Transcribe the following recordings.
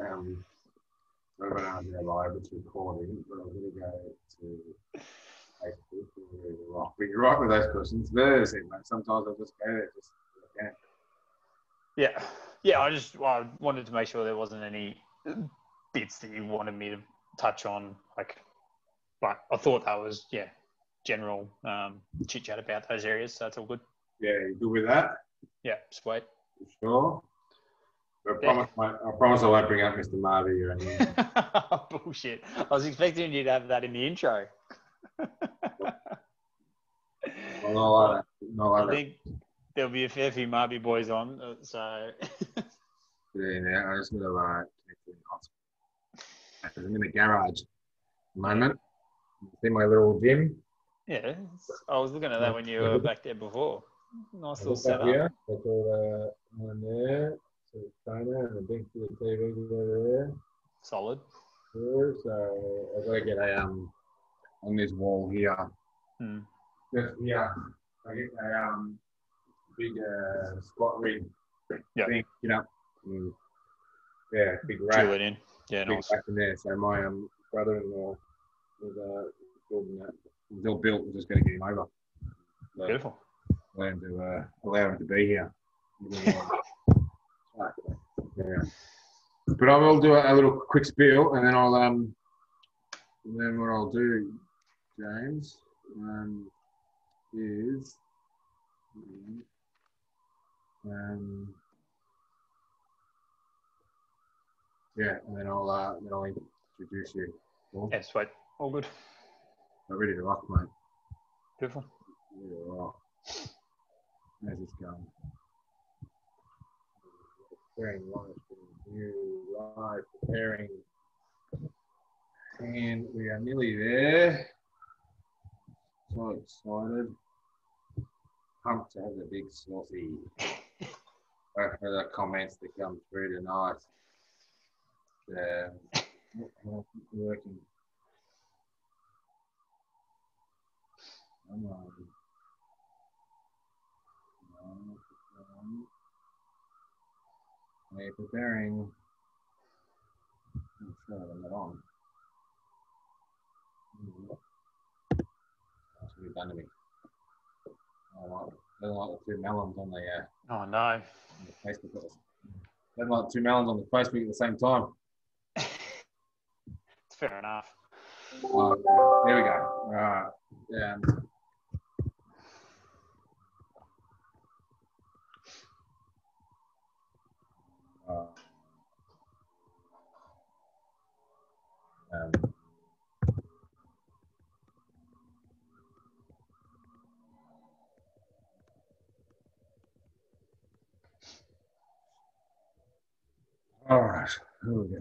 I don't know if they're live, it's recording, but I'm going to go to Facebook. You're right with those questions. There's it, mate. Sometimes I just go there, just okay. Yeah. I wanted to make sure there wasn't any bits that you wanted me to touch on. Like I thought that was general chit chat about those areas. So that's all good. Yeah, you good with that? Yeah, sweet. You sure? I promise I won't bring up Mr. Marby or anything. Bullshit. I was expecting you to have that in the intro. Well, I think there'll be a fair few Marby boys on, so... Yeah, I just got to I'm in the garage at the moment. See my little gym? Yeah, I was looking at that when you were back there before. Nice little setup. Here. That's all one there. So the trainer and the big TV over there. Solid. So I've got to get a on this wall here. Just here, I get a big squat rig thing, big rack. Drill it in. Yeah, big nice. rack in there. So my brother-in-law was building that. It was all built. We're just going to get him over. So beautiful. Allow him to be here. Yeah. But I will do a little quick spiel, and then then what I'll do, James, is and then I'll introduce you. Cool? Yeah, sweet. All good. I'm ready to rock, mate. Beautiful. Yeah, rock. How's this going? Preparing live, preparing. And we are nearly there. So excited. Pumped to have the big saucy. For the comments that come through tonight. Working. Come on. We're preparing. I'm sure I'm not on. That's what you've done to me. Don't like the two melons on the oh no. On the Facebook. Don't like two melons on the Facebook at the same time. It's fair enough. There we go. All right. All right. Here we go.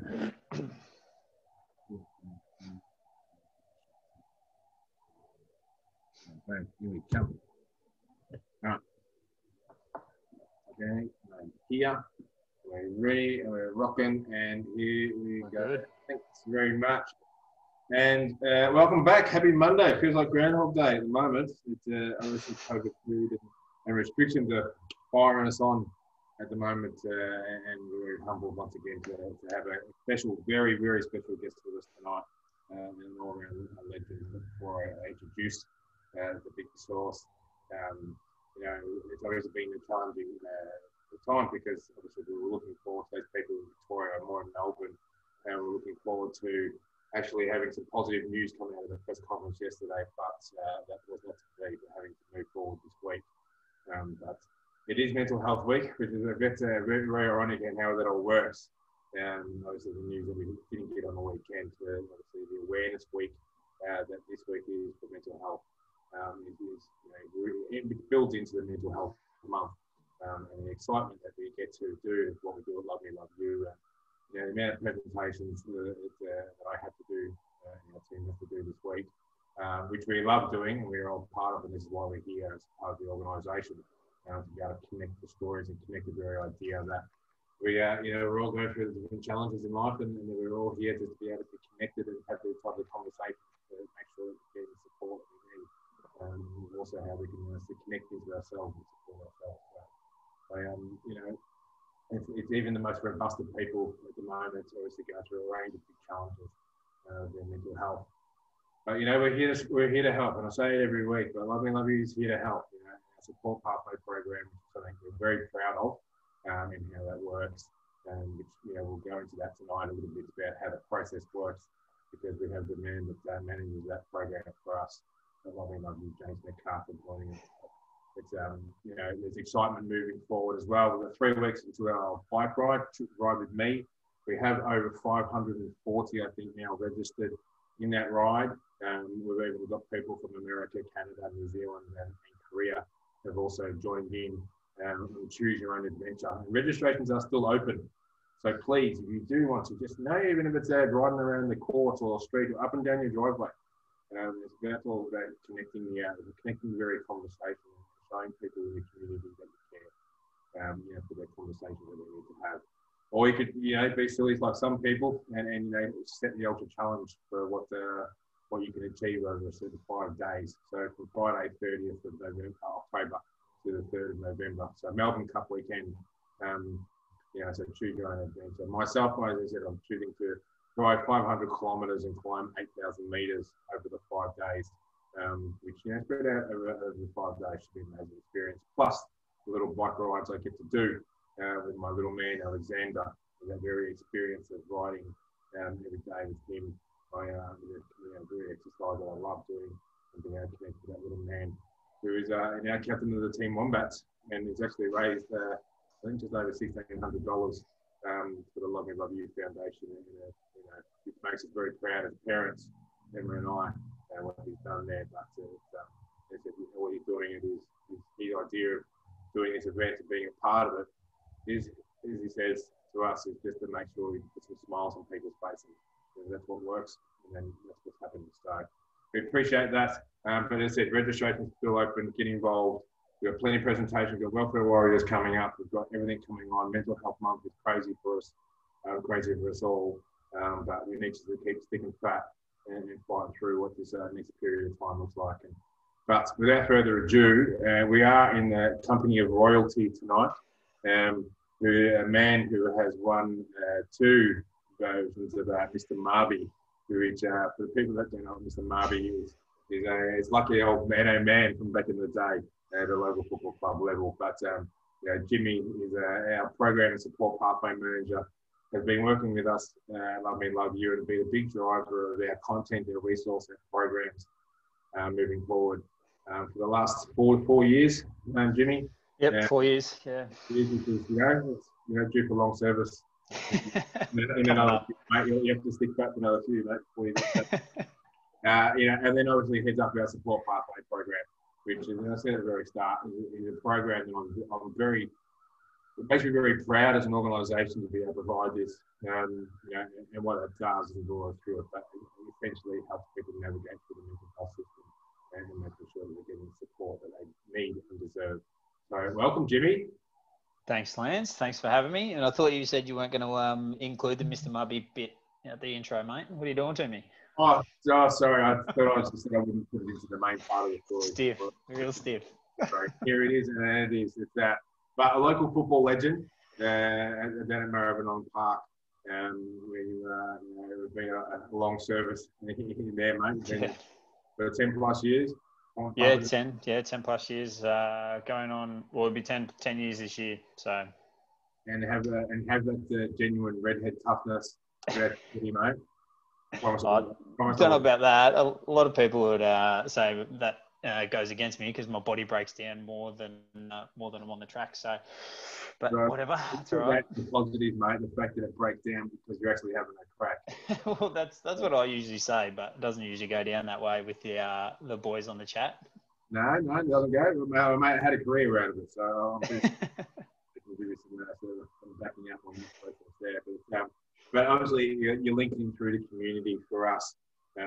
Okay, here we come. All right. Okay, here. We're ready, and we're rocking, and here we go. Good. Thanks very much. And welcome back. Happy Monday. Feels like Groundhog Day at the moment. It's obviously COVID period and restrictions are firing us on at the moment. And we're humbled once again to have a special, very, very special guest with us tonight. And all around legend before I introduce the big source. It's obviously been a challenging time because obviously we were looking forward to those people in Victoria, more in Melbourne, and we're looking forward to actually having some positive news coming out of the press conference yesterday, but that was not to be. We're having to move forward this week. But it is Mental Health Week, which is a bit very, very ironic in how that all works. Obviously the news that we didn't get on the weekend, obviously the awareness week that this week is for mental health. It builds into the mental health month and the excitement that we get to do what we do at Love Me, Love You. The amount of presentations that I have to do, our team has to do this week, which we love doing and we're all part of, and this is why we're here as part of the organisation, to be able to connect the stories and connect the very idea that we're all going through the different challenges in life, and we're all here just to be able to be connected and have these type of conversations to make sure that we're getting the support we need. Also how we can connect into ourselves and support ourselves. So, it's even the most robust of people at the moment, obviously going through a range of big challenges of their mental health. But, we're here to help, and I say it every week, but Love Me Love You is here to help. Our support pathway program, which I think we're very proud of, and how that works, which, we'll go into that tonight a little bit about how the process works, because we have the man that manages that program for us, Love Me Love You, James McArthur, joining us. It's, there's excitement moving forward as well. We've got 3 weeks into our bike ride with me. We have over 540, I think, now registered in that ride. We've even got people from America, Canada, New Zealand, and Korea have also joined in and choose your own adventure. And registrations are still open. So please, if you do want to, just even if it's riding around the court or street or up and down your driveway, it's all about connecting the very conversation, showing people in the community that you care, for their conversation that they need to have. Or you could, be silly like some people and set the ultra challenge for what you can achieve over a certain 5 days. So from Friday 30th of October to the 3rd of November. So Melbourne Cup weekend, so choose your own adventure. Myself, as I said, I'm choosing to drive 500 kilometres and climb 8,000 metres over the 5 days, which, spread out over the 5 days should be an amazing experience. Plus the little bike rides I get to do with my little man, Alexander, that very experience of riding every day with him. Very exercise that I love doing, and being able to connect with that little man who is now captain of the team Wombats, and has actually raised, I think, just over $1,600 for the Love Me Love You Foundation. And, it makes us very proud as parents, Emma and I, what he's done there. But what he's doing, is his idea of doing this event and being a part of it is, as he says to us, is just to make sure we put some smiles on people's faces. And that's what works, and then that's what's happening. So we appreciate that. But as I said, registration's still open. Get involved. We've got plenty of presentations. We've got Welfare Warriors coming up. We've got everything coming on. Mental Health Month is crazy for us, crazy for us all. But we need to keep sticking fat and fighting through what this next period of time looks like. But without further ado, we are in the company of royalty tonight. A man who has won 2 versions of Mr. Marby, which for the people that don't know what Mr. Marby is a lucky old man from back in the day at a local football club level. But Jimmy is our program and support pathway manager, has been working with us, Love Me Love You, and been a big driver of our content, our resource, and programs moving forward for the last 4 years. Jimmy? Yep, 4 years, yeah. Because, due for long service. And another, mate, you have to stick back for another few, mate, before you get that. And then obviously heads up our support pathway program, which is, as I said at the very start, is a program that it makes me very proud as an organisation to be able to provide this. And what it does is all through it, but it essentially helps people navigate through the mental health system and making sure that they're getting the support that they need and deserve. So welcome, Jimmy. Thanks, Lance. Thanks for having me. And I thought you said you weren't going to include the Mr. Marby bit at the intro, mate. What are you doing to me? Oh, sorry. I thought I was just saying I wouldn't put it into the main part of the story. Stiff, real stiff. Sorry. Here it is, and it is. It's that. But a local football legend down at Marby Park. We've been a long service in there, mate. For 10 plus years. 10 plus years going on. Well, it'll be 10 years this year. So, and have that genuine redhead toughness about you, mate. I don't know about that. A lot of people would say that goes against me because my body breaks down more than I'm on the track. So, but whatever. That's all right. The positive, mate. The fact that it breaks down because you're actually having a crack. Well, that's what I usually say, but it doesn't usually go down that way with the boys on the chat. No, it doesn't go. My mate had a career out of it, so I'm just give you some backing up on this process there. But obviously, you're linking through the community for us, as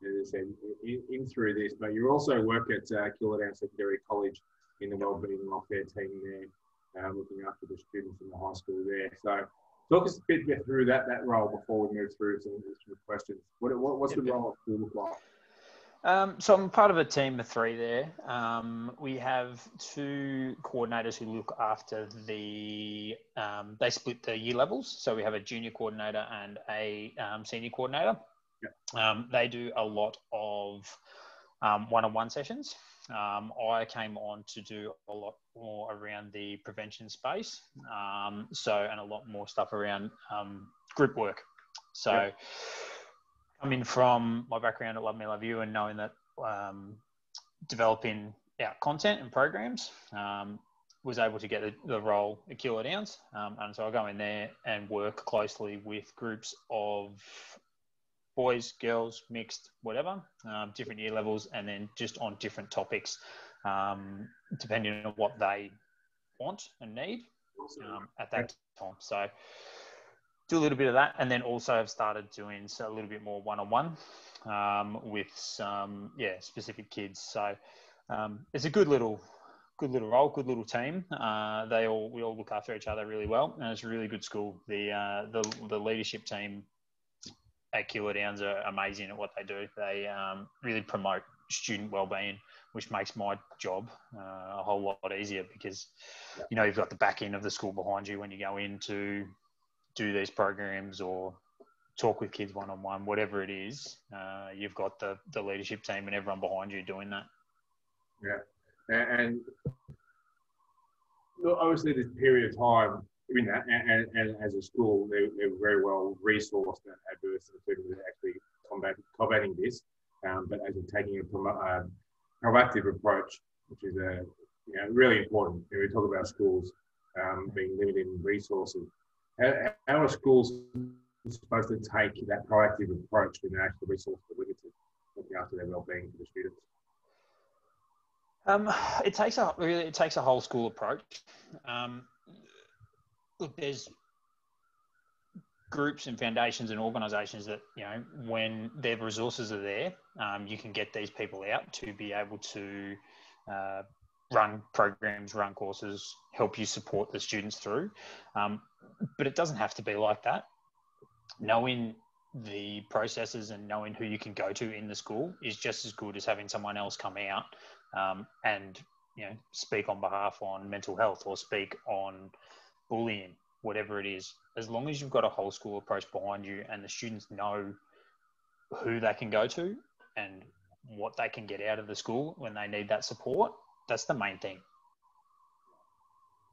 I said, in through this. But you also work at Killerdown Secondary College in the wellbeing and welfare team there, looking after the students in the high school there. So talk us a bit through that role before we move through some questions. What's the role of school look like? So I'm part of a team of 3 there. We have 2 coordinators who look after they split the year levels. So we have a junior coordinator and a senior coordinator. Yep. They do a lot of one-on-one sessions. I came on to do a lot more around the prevention space. And a lot more stuff around group work. So Yep. Coming from my background at Love Me Love You and knowing that developing our content and programs, was able to get the role at Kilo Downs. And so I go in there and work closely with groups of boys, girls, mixed, whatever, different year levels, and then just on different topics, depending on what they want and need at that time. So do a little bit of that, and then also have started doing a little bit more one-on-one with some specific kids. So it's a good little role, good little team. We all look after each other really well, and it's a really good school. The leadership team at Kilo Downs are amazing at what they do. They really promote student wellbeing, which makes my job a whole lot easier because you've got the back end of the school behind you when you go in to do these programs or talk with kids one-on-one, whatever it is. You've got the leadership team and everyone behind you doing that. Yeah, and look, obviously this period of time in that, and as a school, they're very well resourced and adverse in terms of actually combating this. But as in taking a proactive approach, which is really important. When we talk about schools being limited in resources, how are schools supposed to take that proactive approach when they're actually resources are limited, looking after their well-being for the students? It takes a whole school approach. Look, there's groups and foundations and organisations that, when their resources are there, you can get these people out to be able to run programs, run courses, help you support the students through. But it doesn't have to be like that. Knowing the processes and knowing who you can go to in the school is just as good as having someone else come out and speak on behalf on mental health or speak on bullying, whatever it is. As long as you've got a whole school approach behind you and the students know who they can go to and what they can get out of the school when they need that support, that's the main thing.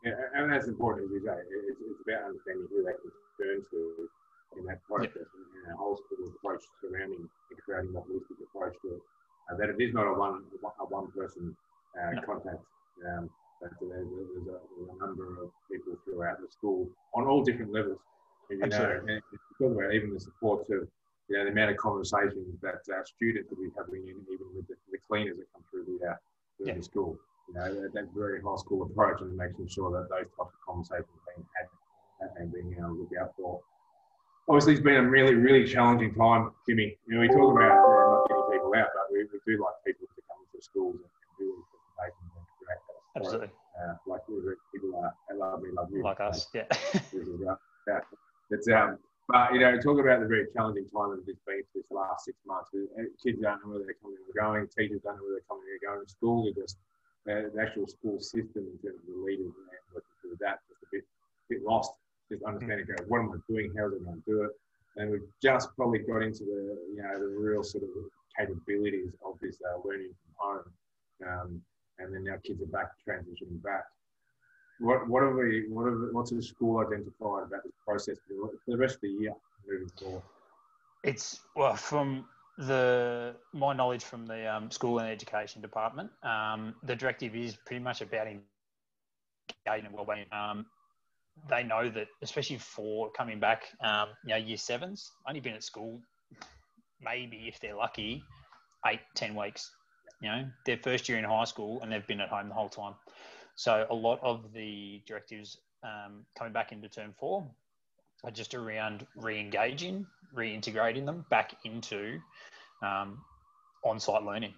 Yeah, and that's important, as you say. It's about understanding who they can turn to in that process, and a whole school approach surrounding and creating a holistic approach to it. That it is not a one person contact. But there's a number of people throughout the school on all different levels. And, and talk about even the support to, the amount of conversations that students will be having, even with the cleaners that come through the school. That very high school approach and making sure that those types of conversations are being had and being looked out for. Obviously, it's been a really, really challenging time, Jimmy. We talk about not getting people out, but we do like people to come into schools and do these presentations and create that. Absolutely. Like people at Love Me Love You. Like us, yeah. This is right. It's but talk about the very challenging time that it's been for this last 6 months. Kids don't know whether they're coming or going. Teachers don't know whether they're coming or going. Schools are just the actual school system in terms of the leaders and working through that just a bit lost. Just understanding, what am I doing? How am I going to do it? And we've just probably got into the real sort of capabilities of this learning from home, and then now kids are back transitioning back. What's the school identified about this process for the rest of the year moving forward? It's from my knowledge from the school and education department, the directive is pretty much about engaging and wellbeing. They know that, especially for coming back, year sevens, only been at school, maybe if they're lucky, 8-10 weeks. Their first year in high school and they've been at home the whole time. So a lot of the directives coming back into term 4 are just around re-engaging, reintegrating them back into on-site learning,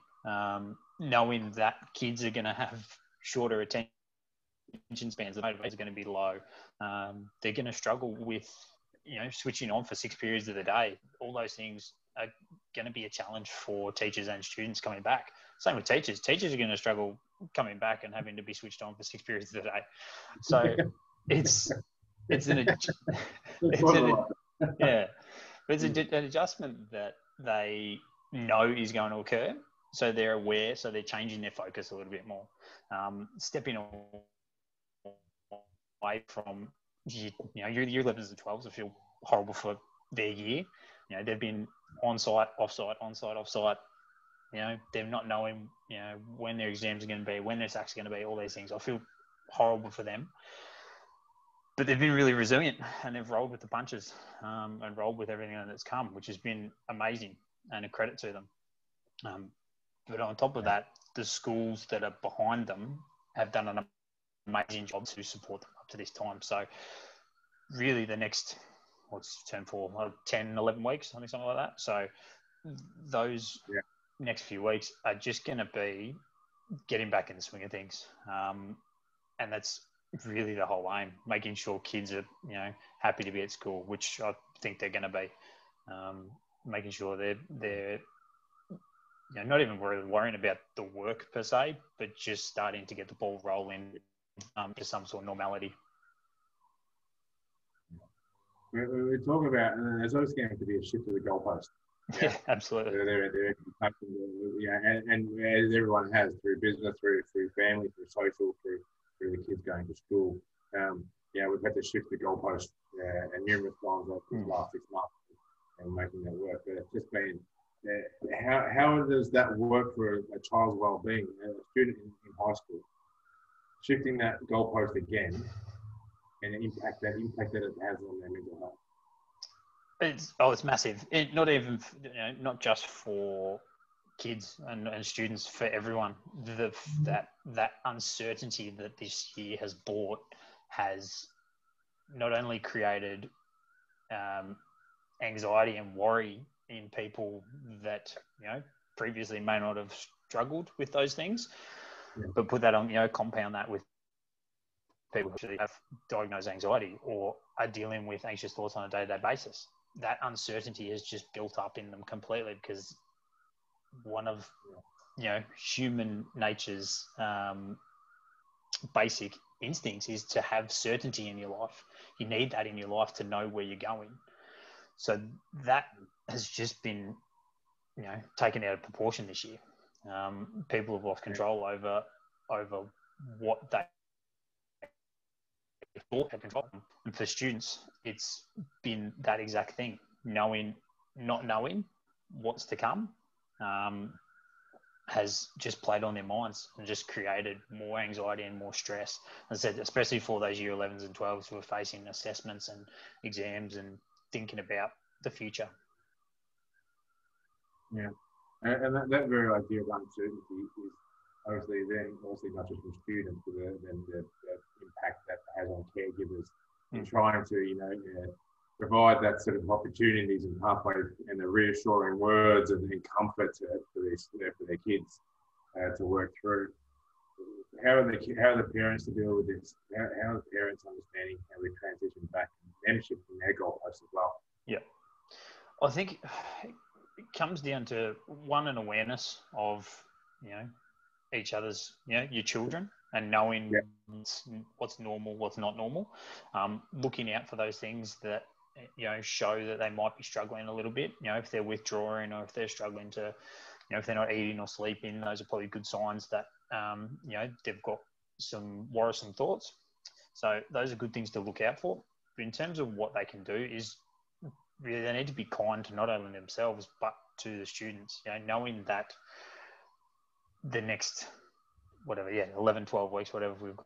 knowing that kids are going to have shorter attention spans, the motivation is going to be low. They're going to struggle with, switching on for 6 periods of the day. All those things are going to be a challenge for teachers and students coming back. Same with teachers. Teachers are going to struggle coming back and having to be switched on for 6 periods of the day. So it's an adjustment that they know is going to occur. So they're aware. So they're changing their focus a little bit more, stepping away from your year 11s and 12s. I feel horrible for their year. They've been on-site, off-site, on-site, off-site. They're not knowing, when their exams are going to be, when their SACs are going to be, all these things. I feel horrible for them. But they've been really resilient and they've rolled with the punches and rolled with everything that's come, which has been amazing and a credit to them. But on top of that, the schools that are behind them have done an amazing job to support them up to this time. So really the next, what's term for, 10, 11 weeks, something like that. So those next few weeks are just going to be getting back in the swing of things. And that's really the whole aim, making sure kids are, happy to be at school, which I think they're going to be. Making sure they're not even worrying about the work per se, but just starting to get the ball rolling to some sort of normality. We're talking about, and there's always going to be a shift to the goalpost. Yeah, absolutely. And as everyone has, through business, through family, through social, through the kids going to school, we've had to shift the goalpost and numerous times over the last 6 months and making that work. But it's just been, how does that work for a child's well-being, a student in high school, shifting that goalpost again and the impact that it has on their mental health? It's massive. Not just for kids and students, for everyone. That uncertainty that this year has brought has not only created anxiety and worry in people that previously may not have struggled with those things, but put that on, compound that with people who actually have diagnosed anxiety or are dealing with anxious thoughts on a day-to-day basis. That uncertainty has just built up in them completely, because one of human nature's basic instincts is to have certainty in your life. You need that in your life to know where you're going. So that has just been taken out of proportion this year. People have lost control over what they thought had control. And for students, it's been that exact thing. Not knowing what's to come has just played on their minds and just created more anxiety and more stress. As I said, especially for those year 11s and 12s who are facing assessments and exams and thinking about the future. Yeah, and that very idea of uncertainty is obviously then also not just from students, but then the impact that has on caregivers in trying to provide that sort of opportunities and pathways and the reassuring words and comfort for their kids to work through. How are the parents to deal with this? How are the parents understanding how we transition back and them shifting their goalposts as well? Yeah, I think it comes down to an awareness of each other's your children, and knowing what's normal, what's not normal, looking out for those things that show that they might be struggling a little bit. If they're withdrawing or if they're struggling to, if they're not eating or sleeping, those are probably good signs that they've got some worrisome thoughts. So those are good things to look out for. But in terms of what they can do is really they need to be kind to not only themselves but to the students. Knowing that the next 11, 12 weeks, whatever we've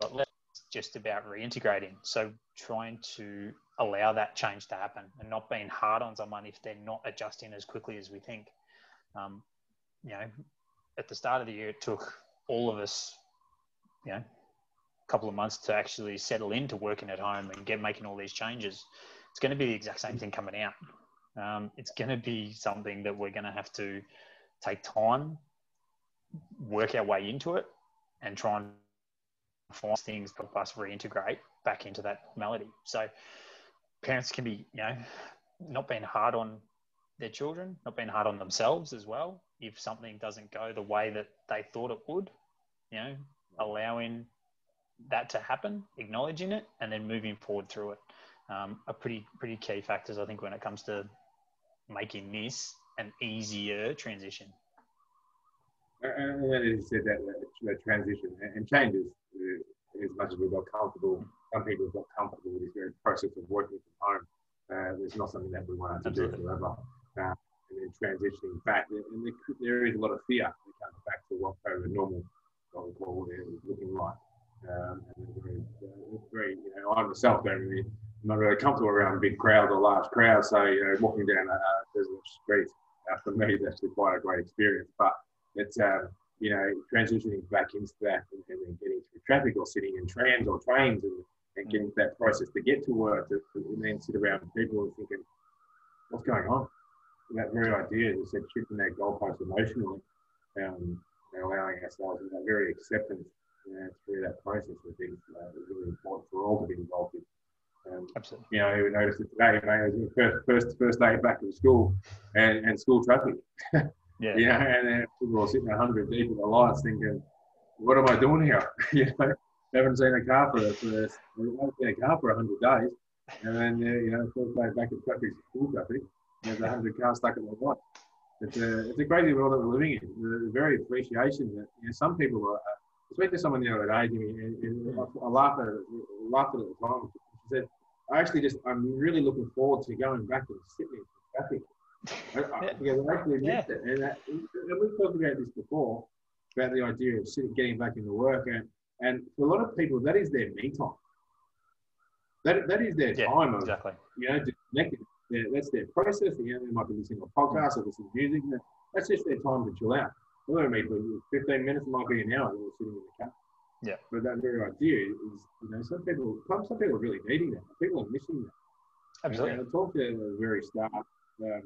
got left, it's just about reintegrating. So trying to allow that change to happen and not being hard on someone if they're not adjusting as quickly as we think. At the start of the year, it took all of us, a couple of months to actually settle into working at home and making all these changes. It's going to be the exact same thing coming out. It's going to be something that we're going to have to take time, work our way into it, and try and find things to help us reintegrate back into that normality. So parents can be, not being hard on their children, not being hard on themselves as well. If something doesn't go the way that they thought it would, you know, allowing that to happen, acknowledging it, and then moving forward through it, are pretty key factors, I think, when it comes to making this an easier transition. And as you said, that transition and changes, as much as we've got comfortable, some people have got comfortable with this very process of working from home. It's not something that we want to do forever. And then transitioning back, and there is a lot of fear that comes back to what COVID normal, what we call it, is looking like. And very, you know, I myself I'm not really comfortable around big crowds or large crowds. So, you know, walking down a desolate street, for me, is actually quite a great experience. But it's, you know, transitioning back into that and then getting through traffic or sitting in trams or trains and getting that process to get to work and then sit around people and thinking, what's going on? And that very idea, as you said, shifting that goalpost emotionally and allowing ourselves in that very acceptance through that process, I think is really important for all to be involved in. Absolutely. You know, we noticed it today, mate, it was the first day back to school and school traffic. Yeah. You know, and then people were sitting 100 deep in the lights thinking, what am I doing here? You know, haven't seen a car for 100 days. And then, you know, first day back in traffic, school traffic, there's 100 cars stuck in the light. It's a crazy world that we're living in. The very appreciation that, you know, some people are, I spoke to someone the other day, and I laughed at it at the time. She said, I'm really looking forward to going back and sitting in traffic. Because I actually missed it. And we've talked about this before, about the idea of getting back into work. And for a lot of people, that is their me time. That is their time of, you know, disconnecting. That's their process. You know, they might be listening to a podcast or listening to music. That's just their time to chill out. Well, I mean, 15 minutes might be an hour when we're sitting in the car. Yeah. But that very idea is, you know, some people are really needing that. People are missing that. Absolutely. And I talked to the very start. I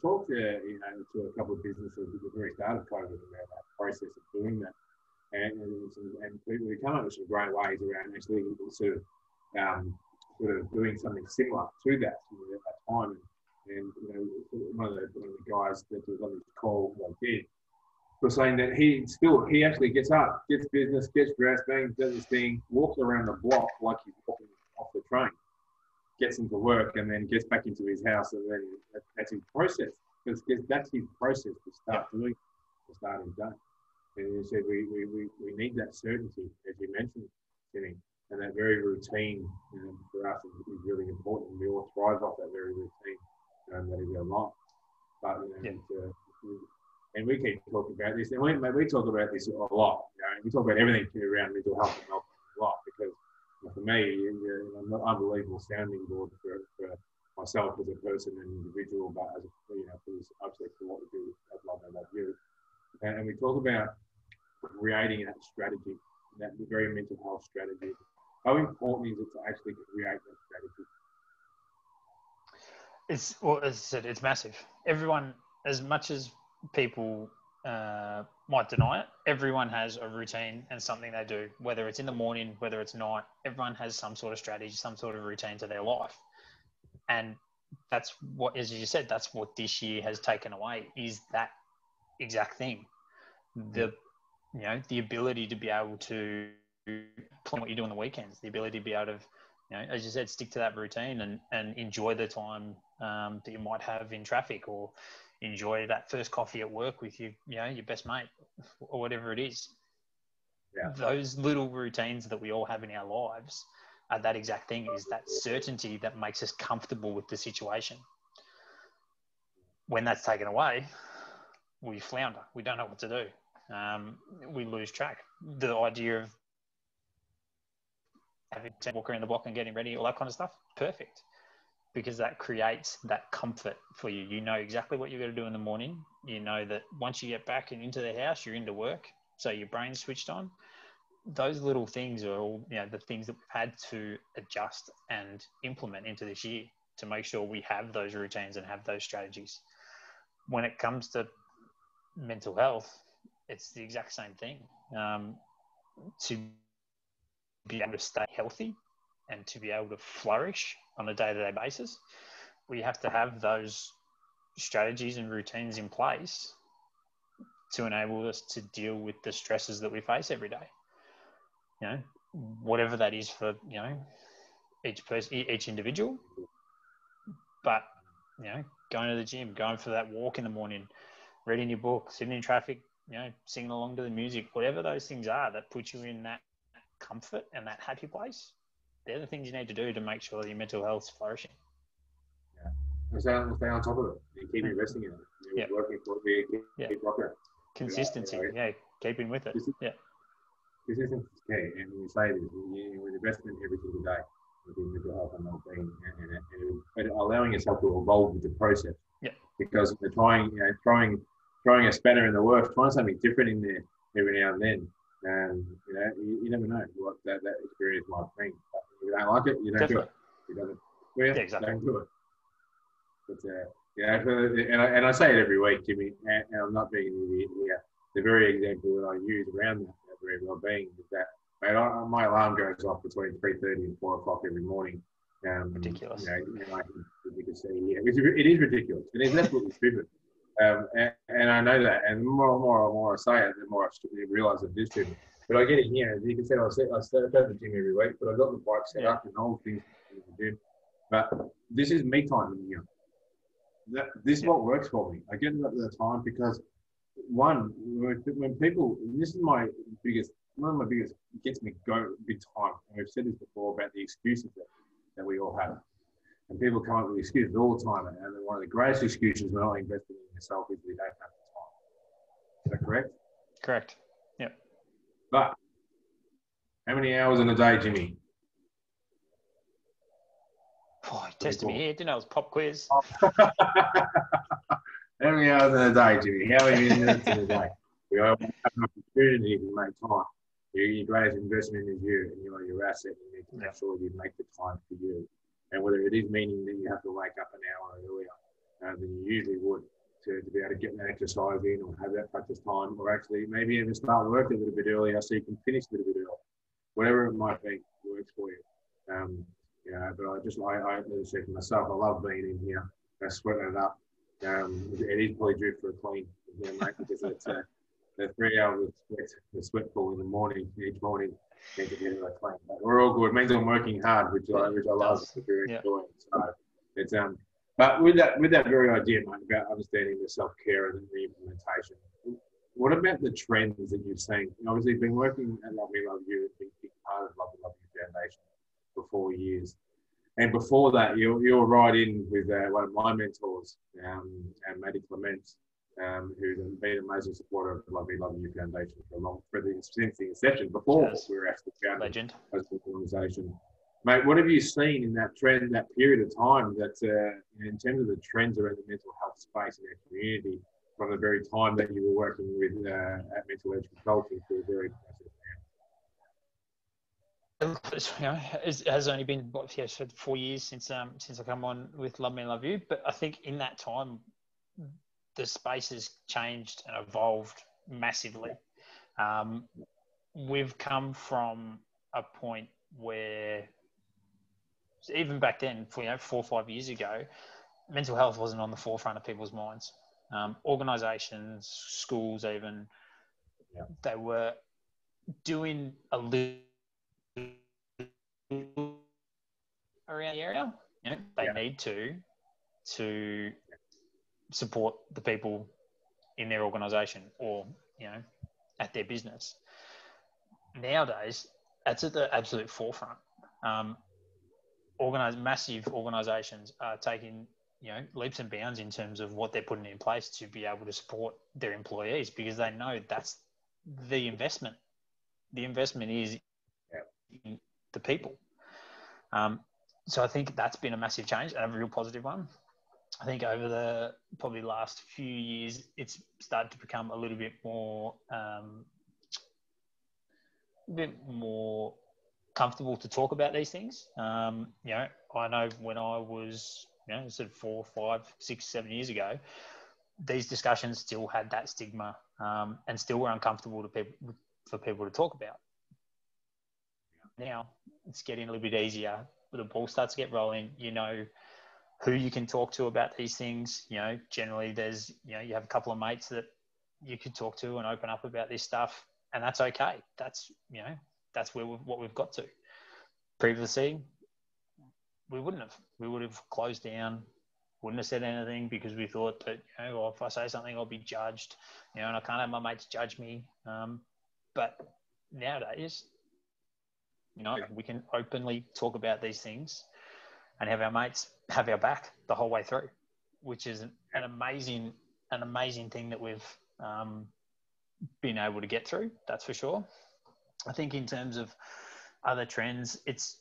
talked to, you know, to a couple of businesses at the very start of COVID about that process of doing that, and we come up with some great ways around actually sort of doing something similar to that at that time. And you know, one of the guys that was on this call was saying that he actually gets up, gets business, gets dressed, does his thing, walks around the block like he's walking off the train, gets into work, and then gets back into his house, and then that's his process. Because that's his process to start doing, to start his day. And he said we need that certainty, as you mentioned, Timmy, and that very routine for us is really important. We all thrive off that very routine, that is our life. But you know, and we keep talking about this, and we talk about this a lot. You know, we talk about everything around mental health and health a lot because for me, I'm an unbelievable sounding board for myself as a person and individual, but as obviously for what we do at Love and Love You. And we talk about creating that strategy, that very mental health strategy. How important is it to actually create that strategy? As I said, it's massive. Everyone, as much as people might deny it, everyone has a routine and something they do, whether it's in the morning, whether it's night. Everyone has some sort of strategy, some sort of routine to their life. And that's what, as you said, that's what this year has taken away, is that exact thing. The ability to be able to plan what you do on the weekends, the ability to be able to, you know, as you said, stick to that routine and enjoy the time that you might have in traffic, or enjoy that first coffee at work with your best mate, or whatever it is. Yeah. Those little routines that we all have in our lives are that exact thing, is that certainty that makes us comfortable with the situation. When that's taken away, we flounder. We don't know what to do. We lose track. The idea of having to walk around the block and getting ready, all that kind of stuff, perfect. Because that creates that comfort for you. You know exactly what you're going to do in the morning. You know that once you get back and into the house, you're into work. So your brain's switched on. Those little things are all, you know, the things that we've had to adjust and implement into this year to make sure we have those routines and have those strategies. When it comes to mental health, it's the exact same thing. To be able to stay healthy and to be able to flourish on a day-to-day basis, we have to have those strategies and routines in place to enable us to deal with the stresses that we face every day. You know, whatever that is for, you know, each person, each individual. But, you know, going to the gym, going for that walk in the morning, reading your book, sitting in traffic, you know, singing along to the music, whatever those things are that put you in that comfort and that happy place, they're the things you need to do to make sure that your mental health's flourishing. Yeah. Stay on top of it. You keep investing in it. You're working for it. Keep rocking it. Consistency, keeping with it. Consistency is key. And when you say this, you invest in every single day with your mental health and well-being, and allowing yourself to evolve with the process. Yeah. Because they're throwing a spanner in the works, trying something different in there every now and then. And you never know what that experience might bring. But if you don't like it, you don't do it. You don't do it. But and I say it every week, Jimmy, and I'm not being an idiot here. The very example that I use around that very well-being is that, mate, my alarm goes off between 3:30 and 4 o'clock every morning. Ridiculous. You can see, it is ridiculous. It is absolutely stupid. And I know that. And the more I say it, the more I realise it is stupid. But I get it here. As you can see, I start at the gym every week, but I've got the bike set up and all things in the gym. But this is me time in here. This is what works for me. I get it at the time because, one, when people, this is one of my biggest, gets me go big time. And we've said this before about the excuses that we all have. And people come up with excuses all the time. And one of the greatest excuses when not investing in yourself is we don't have the time. Is that correct? Correct. Yeah. But how many hours in a day, Jimmy? Oh, you tested me here. Didn't know it was pop quiz. How many hours in a day, Jimmy? How many minutes in a day? You have an opportunity to make time. Your greatest investment is you, and you're your asset. You need to make sure you make the time for you. And whether it is meaning that you have to wake up an hour earlier than you usually would to be able to get that exercise in or have that practice time, or actually maybe even start work a little bit earlier so you can finish a little bit earlier. Whatever it might be, works for you. But as I said to myself, I love being in here, sweating it up. It is probably due for a clean, mate, because it's the 3 hours of sweat pool in the morning, each morning, need to get it clean. But we're all good. It means I'm working hard, which I love, which we're enjoying. So it's but with that very idea, mate, about understanding the self-care and the implementation, what about the trends that you've seen? Obviously, you've been working at Love Me Love You, been a big part of Love Me Love You Foundation for 4 years. And before that, you're right in with one of my mentors, Maddie Clement, who's been an amazing supporter of the Love Me Love You Foundation since the inception, before we were actually founded as an organisation. Mate, what have you seen in that trend, that period of time, that in terms of the trends around the mental health space in our community, from the very time that you were working with at Mental Edge Consulting for a very it has only been 4 years since I come on with Love Me Love You, but I think in that time the space has changed and evolved massively. We've come from a point where even back then, 4 or 5 years ago, mental health wasn't on the forefront of people's minds. Organisations, schools, even they were doing a little around the area. They need to support the people in their organisation or at their business. Nowadays, that's at the absolute forefront. Massive organisations are taking leaps and bounds in terms of what they're putting in place to be able to support their employees, because they know that's the investment. The investment is in the people. So I think that's been a massive change and a real positive one. I think over the probably last few years, it's started to become a little bit more comfortable to talk about these things. I know when I was, 4, 5, 6, 7 years ago, these discussions still had that stigma and still were uncomfortable for people to talk about. Now it's getting a little bit easier. The ball starts to get rolling. who you can talk to about these things. You know, generally there's, you know, you have a couple of mates that you could talk to and open up about this stuff, and that's okay. That's, you know, that's what we've got to. Previously, we wouldn't have. We would have closed down, wouldn't have said anything because we thought that, you know, well, if I say something, I'll be judged, you know, and I can't have my mates judge me. But nowadays, you know, we can openly talk about these things and have our mates have our back the whole way through, which is an amazing thing that we've been able to get through. That's for sure. I think in terms of other trends, it's,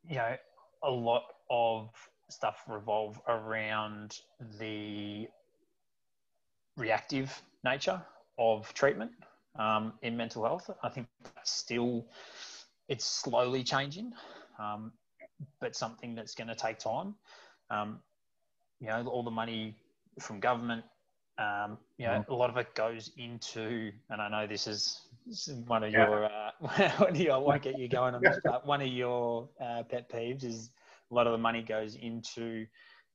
you know, a lot of stuff revolve around the reactive nature of treatment in mental health. I think it's slowly changing, but something that's going to take time. You know, all the money from government, you know, a lot of it goes into, and I know this is one of your, I won't get you going on this, but one of your pet peeves is a lot of the money goes into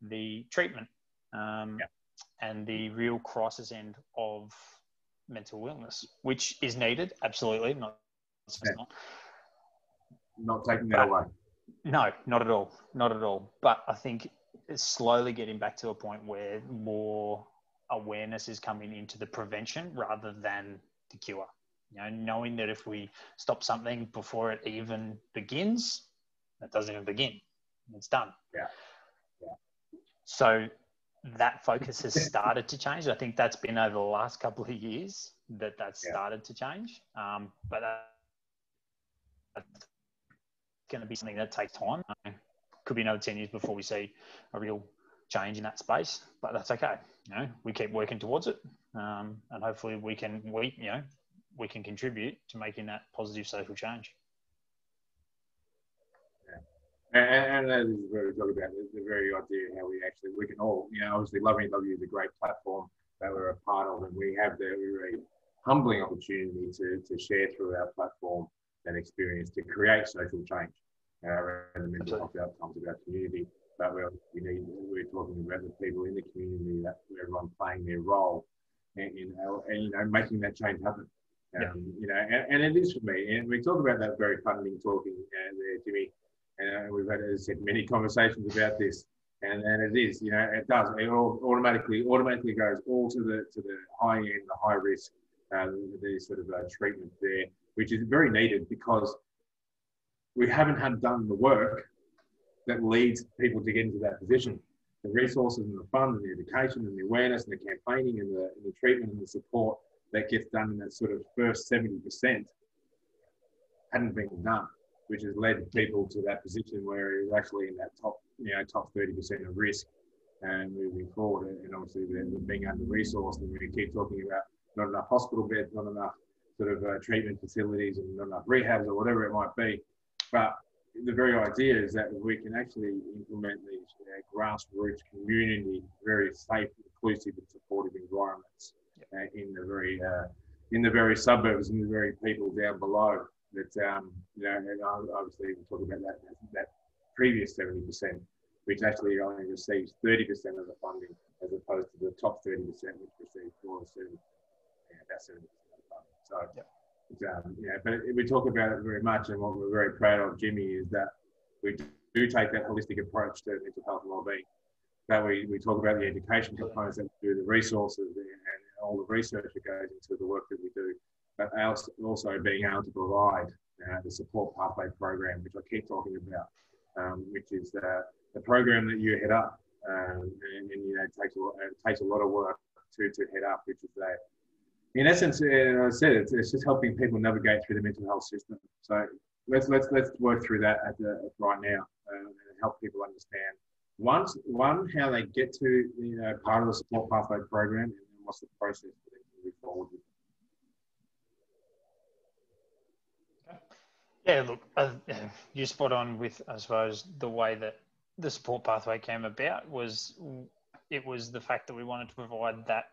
the treatment and the real crisis end of mental illness, which is needed, absolutely. Not taking that away. No, not at all. Not at all. But I think it's slowly getting back to a point where more awareness is coming into the prevention rather than the cure. You know, knowing that if we stop something before it even begins, it doesn't even begin. It's done. Yeah. So that focus has started to change. I think that's been over the last couple of years that's started to change. But that's going to be something that takes time. Could be another 10 years before we see a real change in that space, but that's okay. You know, we keep working towards it, and hopefully we can contribute to making that positive social change. And that is where we talk about the very idea how we can all, you know, obviously Love Me Love You is a great platform that we're a part of, and we have the very humbling opportunity to share through our platform that experience to create social change and the mental health outcomes of our community. But we're talking about the people in the community, that everyone playing their role and you know, making that change happen. You know, and it is for me. And we talk about that very funding talking there, Jimmy. And we've had, as I said, many conversations about this, and it is, you know, it does. It automatically goes all to the high end, the high risk, the sort of treatment there, which is very needed because we haven't done the work that leads people to get into that position. The resources and the funds and the education and the awareness and the campaigning and the treatment and the support that gets done in that sort of first 70% hadn't been done, which has led people to that position where it's actually in that top 30% of risk and moving forward. And obviously they're being under-resourced, and we keep talking about not enough hospital beds, not enough sort of treatment facilities and not enough rehabs or whatever it might be. But the very idea is that we can actually implement these grassroots community, very safe, inclusive and supportive environments in the very suburbs and the very people down below. That you know, and obviously we talk about that previous 70%, which actually only receives 30% of the funding, as opposed to the top 30%, which receives about 70% of the funding. So, but we talk about it very much, and what we're very proud of, Jimmy, is that we do take that holistic approach to mental health and wellbeing. That we talk about the education components that we do, the resources and all the research that goes into the work that we do, but also being able to provide the support pathway program, which I keep talking about, which is the program that you head up, and you know, it takes a lot of work to head up, which is in essence, I said it's just helping people navigate through the mental health system. So let's work through that right now and help people understand one how they get to part of the support pathway program, and then what's the process for them to move forward with. Yeah, look, you're spot on with, I suppose, the way that the support pathway came about was the fact that we wanted to provide that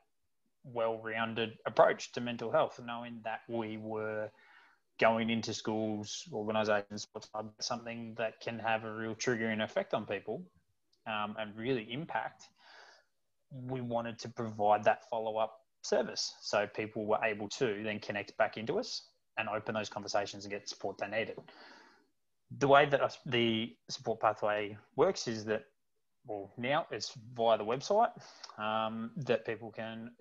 well-rounded approach to mental health, knowing that we were going into schools, organisations, something that can have a real triggering effect on people. and really impact, we wanted to provide that follow-up service. So people were able to then connect back into us and open those conversations and get the support they needed. The way that the support pathway works is that, well, now it's via the website, that people can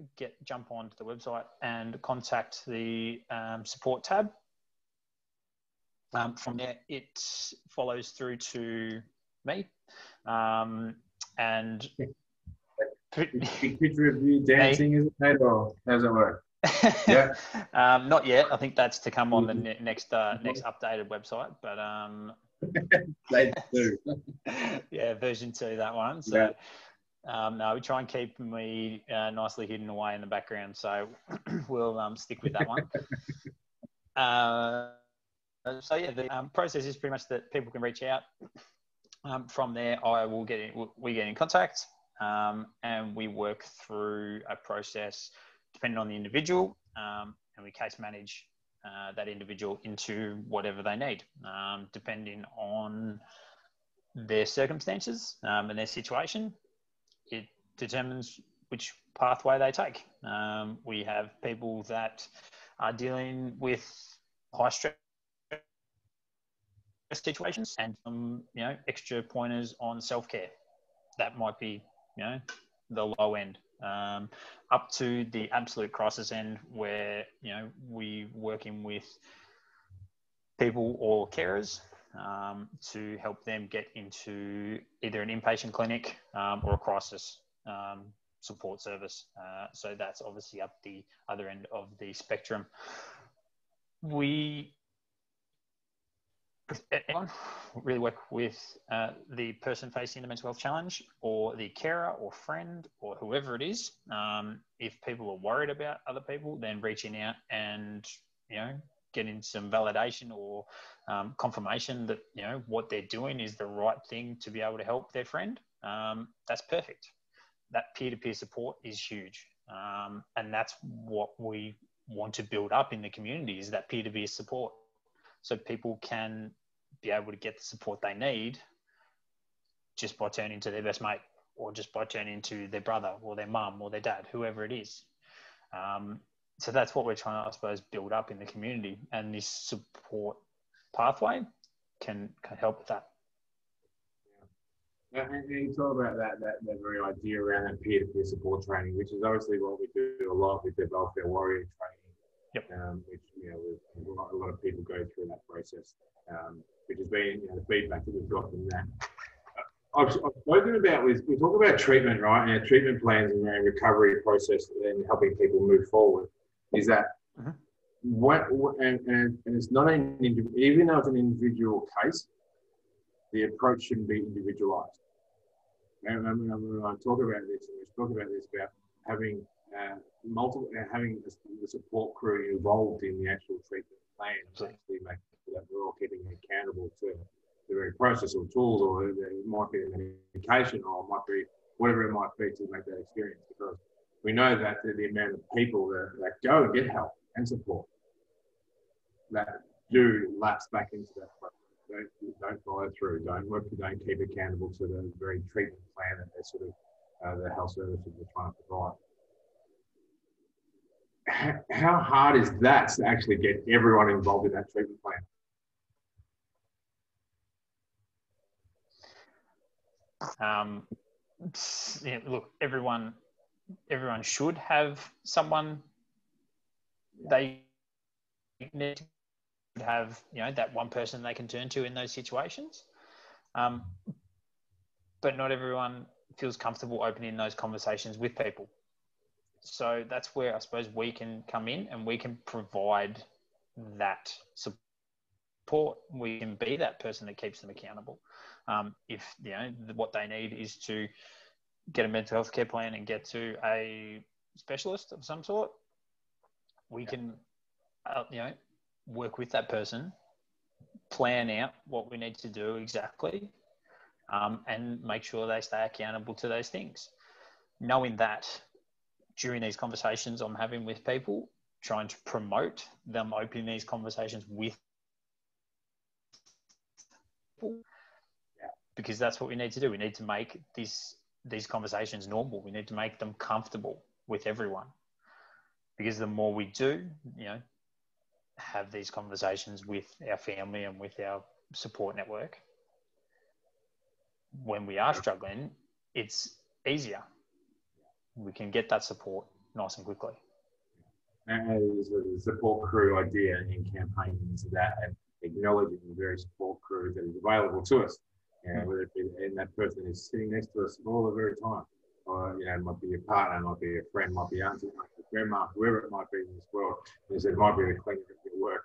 jump onto the website and contact the support tab. From there, it follows through to me, and big picture of you dancing, is it, or how does it work? Yeah. Not yet. I think that's to come on the next updated website, but They do. yeah, version 2, that one. So no, we try and keep me nicely hidden away in the background, so we'll stick with that one. So yeah, the process is pretty much that people can reach out. From there, we get in contact, and we work through a process depending on the individual, and we case manage that individual into whatever they need, depending on their circumstances and their situation. It determines which pathway they take. We have people that are dealing with high stress situations and extra pointers on self-care. That might be the low end, up to the absolute crisis end, where we working with people or carers to help them get into either an inpatient clinic or a crisis support service. So that's obviously up the other end of the spectrum. We really work with the person facing the mental health challenge, or the carer or friend or whoever it is. If people are worried about other people, then reaching out and getting some validation or confirmation that what they're doing is the right thing to be able to help their friend. That's perfect. That peer-to-peer support is huge, and that's what we want to build up in the community, is that peer-to-peer support, so people can be able to get the support they need just by turning to their best mate, or just by turning to their brother or their mum or their dad, whoever it is. So that's what we're trying to, I suppose, build up in the community, and this support pathway can help with that. Yeah. And you talk about that very idea around that peer-to-peer support training, which is obviously what we do a lot with the welfare warrior training. Yep. Which a lot of people go through that process, which has been the feedback that we've got from that. I've spoken about, we talk about treatment, right, and our treatment plans and our recovery process and helping people move forward. Is that and it's not even though it's an individual case, the approach shouldn't be individualized. And when I talk about this, and we talk about this about having having the support crew involved in the actual treatment plan, to actually make sure that we're all keeping accountable to the very process or tools, or it might be the medication, or it might be whatever it might be to make that experience. Because we know that the amount of people that go and get help and support that do lapse back into that process, don't follow through, don't keep accountable to the very treatment plan that they're sort of the health services are trying to provide. How hard is that to actually get everyone involved in that treatment plan? Look, everyone should have someone they need to have, that one person they can turn to in those situations. But not everyone feels comfortable opening those conversations with people. So that's where I suppose we can come in, and we can provide that support. We can be that person that keeps them accountable. If what they need is to get a mental health care plan and get to a specialist of some sort, we can work with that person, plan out what we need to do exactly, and make sure they stay accountable to those things. Knowing that during these conversations I'm having with people, trying to promote them opening these conversations with people, because that's what we need to do. We need to make these conversations normal. We need to make them comfortable with everyone, because the more we do, have these conversations with our family and with our support network, when we are struggling, it's easier. We can get that support nice and quickly. And the support crew idea and campaigning into that, and acknowledging the very support crew that is available to us. Whether it be, and that person is sitting next to us all the very time, or it might be your partner, might be a friend, might be auntie, might be grandma, whoever it might be in this world. It might be the cleaner at your work,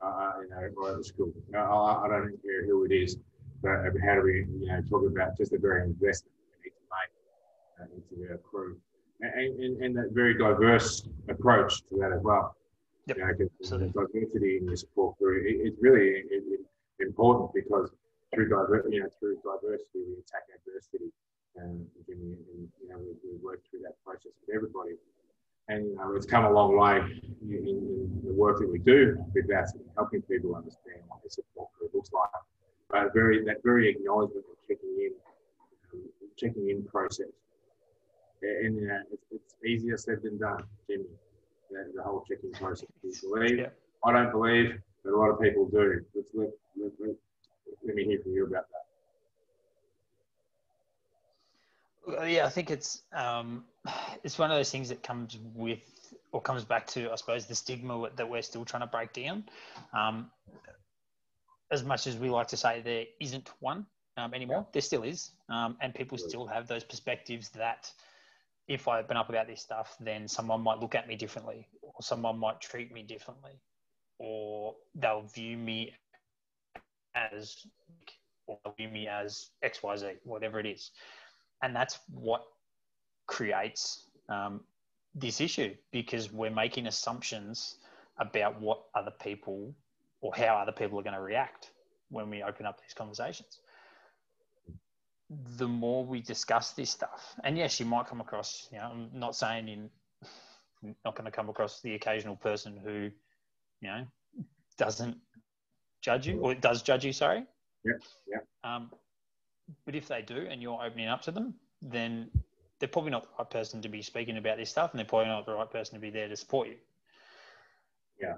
or at the school. I don't care who it is, but how do we, talk about just the very investment we need to make into our crew, and that very diverse approach to that as well. Yep. Diversity in your support crew, it's really important, because through diversity we attack adversity, and we work through that process with everybody. And it's come a long way in the work that we do with that, helping people understand what the support group looks like. But that very acknowledgement of checking in process, and it's easier said than done, Jimmy. The whole checking process. Do you believe? Yeah. I don't believe, but a lot of people do. Let me hear from you about that. Yeah, I think it's one of those things that comes back to, I suppose, the stigma that we're still trying to break down. As much as we like to say there isn't one anymore, there still is, and people still have those perspectives that if I open up about this stuff, then someone might look at me differently, or someone might treat me differently, or they'll view me as XYZ, whatever it is. And that's what creates this issue, because we're making assumptions about what other people, or how other people are going to react when we open up these conversations. The more we discuss this stuff, and yes, you might come across, I'm not saying you're not going to come across the occasional person who, doesn't judge you, or does judge you, sorry. Yeah. But if they do, and you're opening up to them, then they're probably not the right person to be speaking about this stuff, and they're probably not the right person to be there to support you. Yeah.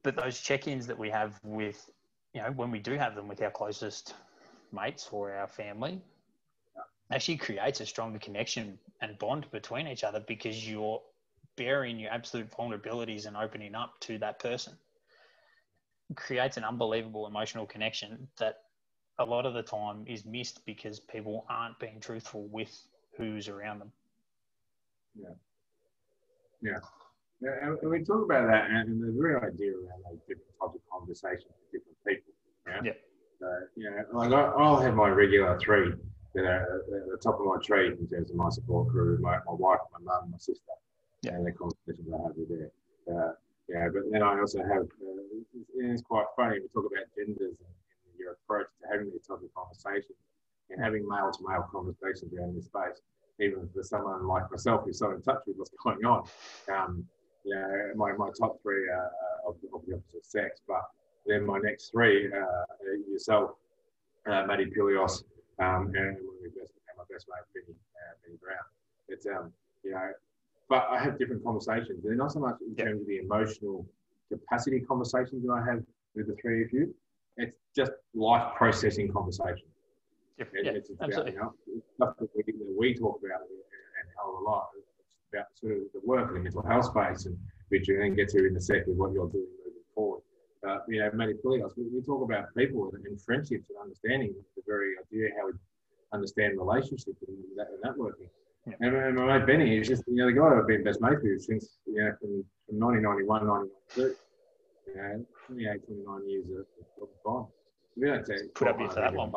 But those check-ins that we have with, when we do have them with our closest mates or our family, actually creates a stronger connection and bond between each other, because you're bearing your absolute vulnerabilities and opening up to that person. It creates an unbelievable emotional connection that a lot of the time is missed because people aren't being truthful with who's around them. Yeah. And we talk about that, and the real idea around those different types of conversations with different people. Like I'll have my regular three that are at the top of my tree in terms of my support crew, my wife, my mum, my sister, and the conversations I have with there. But then I also have, it's quite funny, we talk about genders and your approach to having these types of conversations, and having male-to-male conversations around this space, even for someone like myself who's so in touch with what's going on. My top three are of the opposite sex, but then my next three, yourself, Maddie Pilios, and my best mate, Benny Brown. It's, but I have different conversations. They're not so much in terms of the emotional capacity conversations that I have with the three of you. It's just life processing conversations. It's about, stuff that we talk about and hell of a lot. It's about sort of the work and the mental health space, and which you then get to in a sec with what you're doing moving forward. Matty Pilios, we talk about people and friendships and understanding the very idea how we understand relationships and networking. Yeah. And my mate Benny is just, the guy that I've been best mates with since, from 1991, 1992, 28, 29 years of bond. We don't say put up with that long.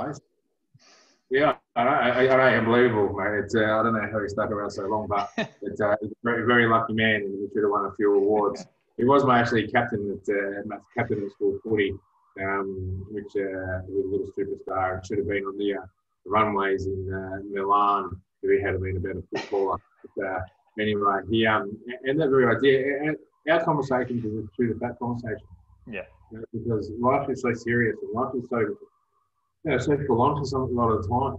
Yeah, I know, unbelievable, mate. It's, I don't know how he stuck around so long, but it's a very, very lucky man, and he should have won a few awards. He was my actually captain at captain of school footy, which was a little superstar, and should have been on the runways in Milan if he had been a better footballer. But, anyway, he and that very idea. And our conversations is through that conversation. Yeah. Because life is so serious, and life is so so for on for a lot of the time,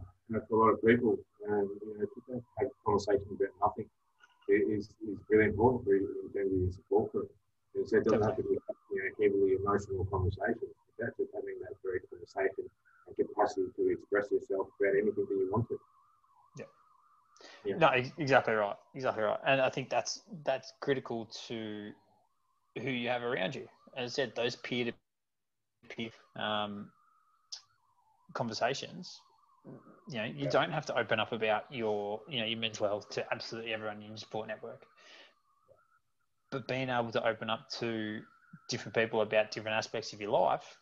for a lot of people, to have a conversation about nothing is really important for you in terms of your support group. And so it doesn't have to be heavily emotional conversation. That's just having that very conversation and capacity to express yourself about anything that you want to. Yeah. No, exactly right. Exactly right. And I think that's critical to who you have around you. As I said, those peer-to-peer conversations, you don't have to open up about your mental health to absolutely everyone in your support network. But being able to open up to different people about different aspects of your life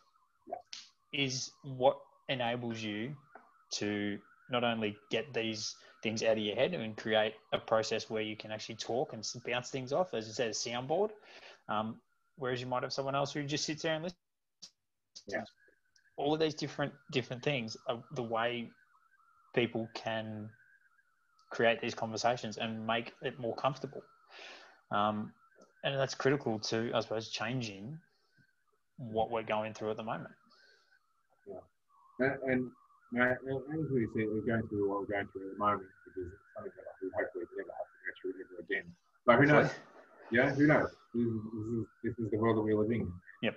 is what enables you to not only get these things out of your head and create a process where you can actually talk and bounce things off, as I said, a soundboard, whereas you might have someone else who just sits there and listens. Yeah. All of these different things are the way people can create these conversations and make it more comfortable. And that's critical to, I suppose, changing what we're going through at the moment. Yeah. And as we said, we're going through what we're going through at the moment, because it's something that we hopefully never have to go through ever again. But who knows? Yeah, who knows? This is the world that we're living in. Yep.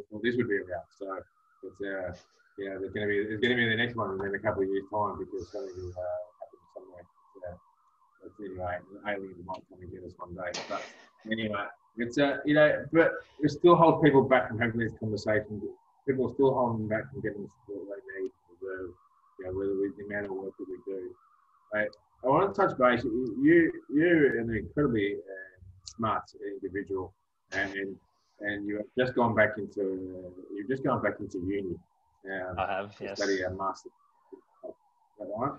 Well, this would be around. So it's there's going to be the next one in a couple of years' time, because something will happen somewhere. But anyway, aliens might come and get us one day. But anyway, it's but we still hold people back from having these conversations. People are still holding back from getting the support they need to deserve. Whether the amount of work that we do. I want to touch base. You're an incredibly smart individual, and you've just gone back into uni. I have, yes. Study a master. Is that right?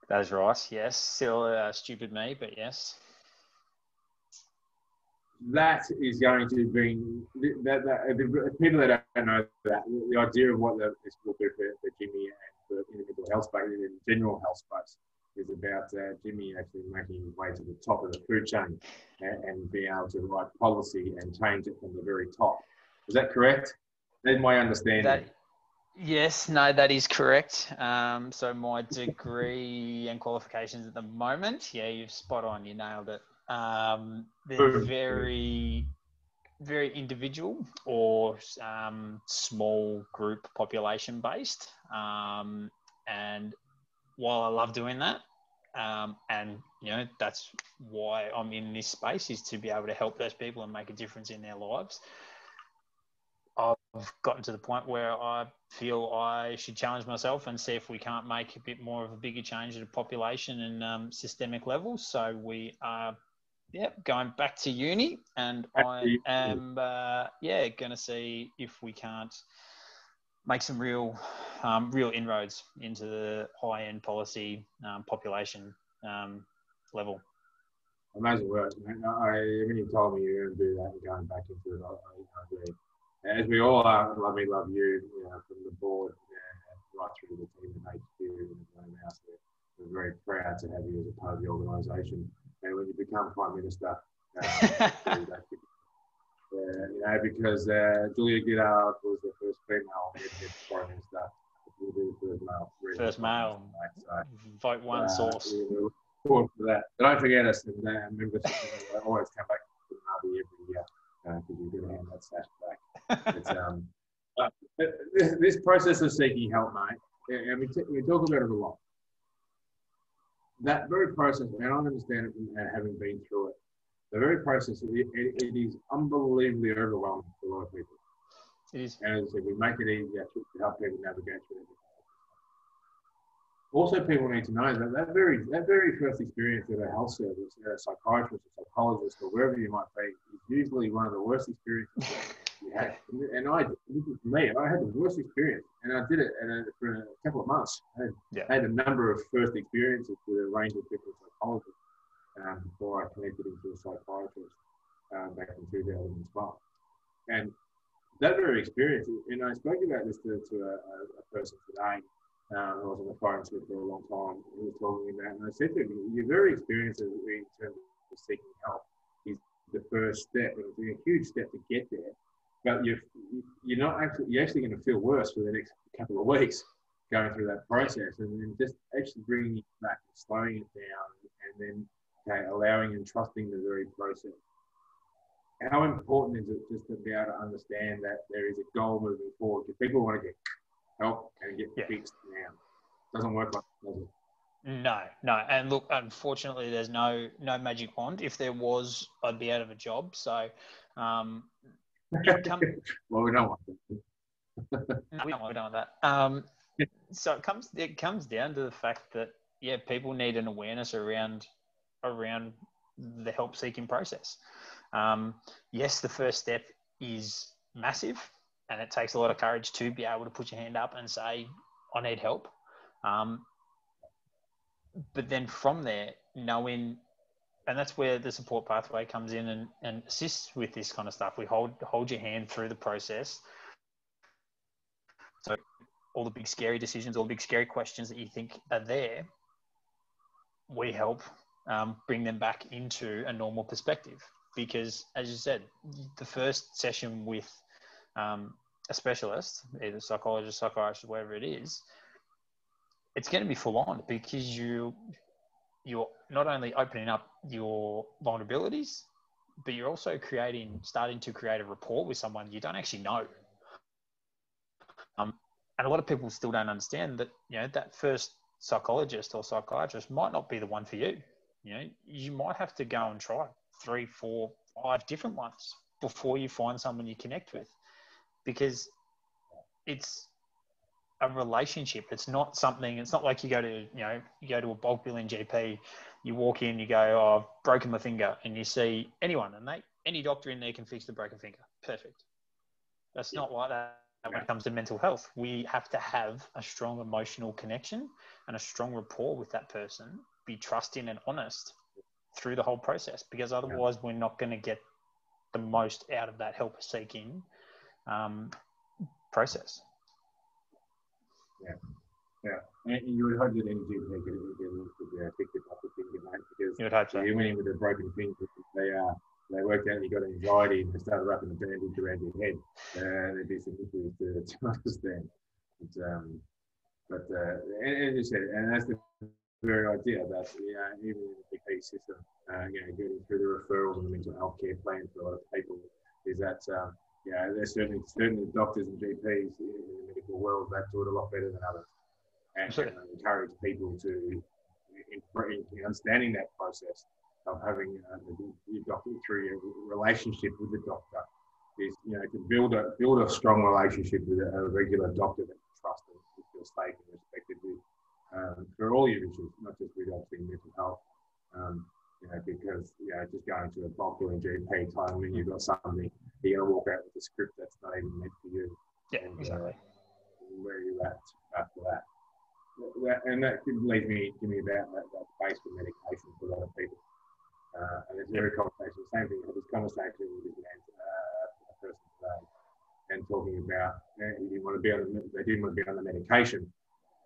That is right. Yes, still stupid me, but yes. That is going to be the people that don't know that the idea of what this will do for Jimmy and for individual health space and general health space is about Jimmy actually making his way to the top of the food chain and being able to write policy and change it from the very top. Is that correct? That's my understanding. Yes, no, that is correct. So my degree and qualifications at the moment, you've spot on, you nailed it. They're very, very individual or small group population based. And while I love doing that, and that's why I'm in this space, is to be able to help those people and make a difference in their lives. I've gotten to the point where I feel I should challenge myself and see if we can't make a bit more of a bigger change at a population and systemic level. So we are, going back to uni, and I am, going to see if we can't make some real inroads into the high-end policy population level. Amazing work, man. When you told me you were going to do that and going back into it, I agree. As we all are, love you, from the board right through the team and HQ and everyone else. We're very proud to have you as a part of the organisation. And when you become Prime Minister, because Julia Gillard was the first female Prime Minister. You'll be the first male. So, vote one source. We're looking forward to that. But don't forget us, and remember, always come back to Marby every year, because you're going to hand that sash back. This process of seeking help, mate, and we talk about it a lot. That very process, and I understand it from having been through it, the very process, it is unbelievably overwhelming for a lot of people. It is. And as I said, we make it easier to help people navigate through it. Also, people need to know that very first experience at a health service, a psychiatrist, a psychologist, or wherever you might be, is usually one of the worst experiences you have. And I had the worst experience, and I did it for a couple of months. I had a number of first experiences with a range of different psychologists before I connected into a psychiatrist back in 2012. And that very experience, and I spoke about this to a person today. I was on the phone with for a long time. He was talking about, and I said to him, your very experience in terms of seeking help is the first step, and it's a huge step to get there. But you're actually going to feel worse for the next couple of weeks going through that process, and then just actually bringing it back, slowing it down, and then allowing and trusting the very process. How important is it just to be able to understand that there is a goal moving forward? Because people want to get help and get fixed now. It doesn't work like that, does it? No. And look, unfortunately, there's no magic wand. If there was, I'd be out of a job. So, well, we don't want that. We don't want that. So it comes down to the fact that people need an awareness around the help seeking process. Yes, the first step is massive, and it takes a lot of courage to be able to put your hand up and say, I need help. But then from there, knowing, and that's where the support pathway comes in and assists with this kind of stuff. We hold your hand through the process. So all the big scary decisions, all the big scary questions that you think are there, we help bring them back into a normal perspective. Because, as you said, the first session with a specialist, either psychologist, psychiatrist, whatever it is, it's going to be full on because you're not only opening up your vulnerabilities, but you're also starting to create a rapport with someone you don't actually know. And a lot of people still don't understand that, that first psychologist or psychiatrist might not be the one for you. You might have to go and try 3, 4, 5 different ones before you find someone you connect with, because it's a relationship. It's not like you go to a bulk billing GP, you walk in, you go, oh, I've broken my finger, and you see anyone, and any doctor in there can fix the broken finger. Perfect. That's not like that when it comes to mental health. We have to have a strong emotional connection and a strong rapport with that person, be trusting and honest through the whole process, because otherwise we're not going to get the most out of that help seeking process. Yeah. And you would hope that any GP could pick it up the finger, mate, because you would hope so. You went in with a broken finger, they worked out you got anxiety and they started wrapping the bandage around your head. There'd be some issues to understand. But as you said, and that's the very idea that even in the GP system, getting through the referrals and the mental health care plan for a lot of people is that there's certainly doctors and GPs in the medical world that do it a lot better than others, and encourage people to in understanding that process of having your doctor through your relationship with the doctor is to build a strong relationship with a regular doctor that you trust and you feel safe and respected with for all your issues, not just with obviously mental health. Because just going to a bulk billing GP time when you've got something, you're going to walk out with a script that's not even meant for you. Yeah, exactly. Where are you at after that? And that leads me about that base for medication for a lot of people. And it's very conversation. Same thing. I had this conversation with this man, a person today, and talking about they didn't want to be on the medication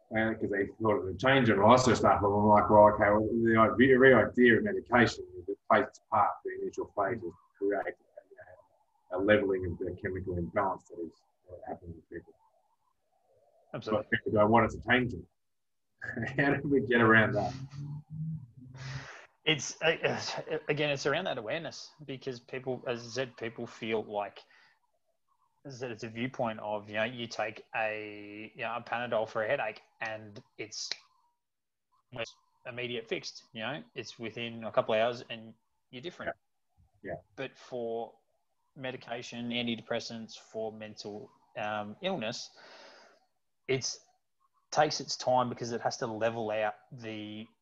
because they thought it would change and all that sort of stuff. And I'm like, well, okay, the very idea of medication is it plays its part. The initial phase is to create a leveling of the chemical imbalance that is happening with people. Absolutely. But people go, what is it changing? How do we get around that? It's around that awareness, because people, as I said, people feel like it's a viewpoint of, you take a Panadol for a headache and it's immediate fixed, it's within a couple of hours and you're different. Yeah. But for medication, antidepressants, for mental illness, it takes its time because it has to level out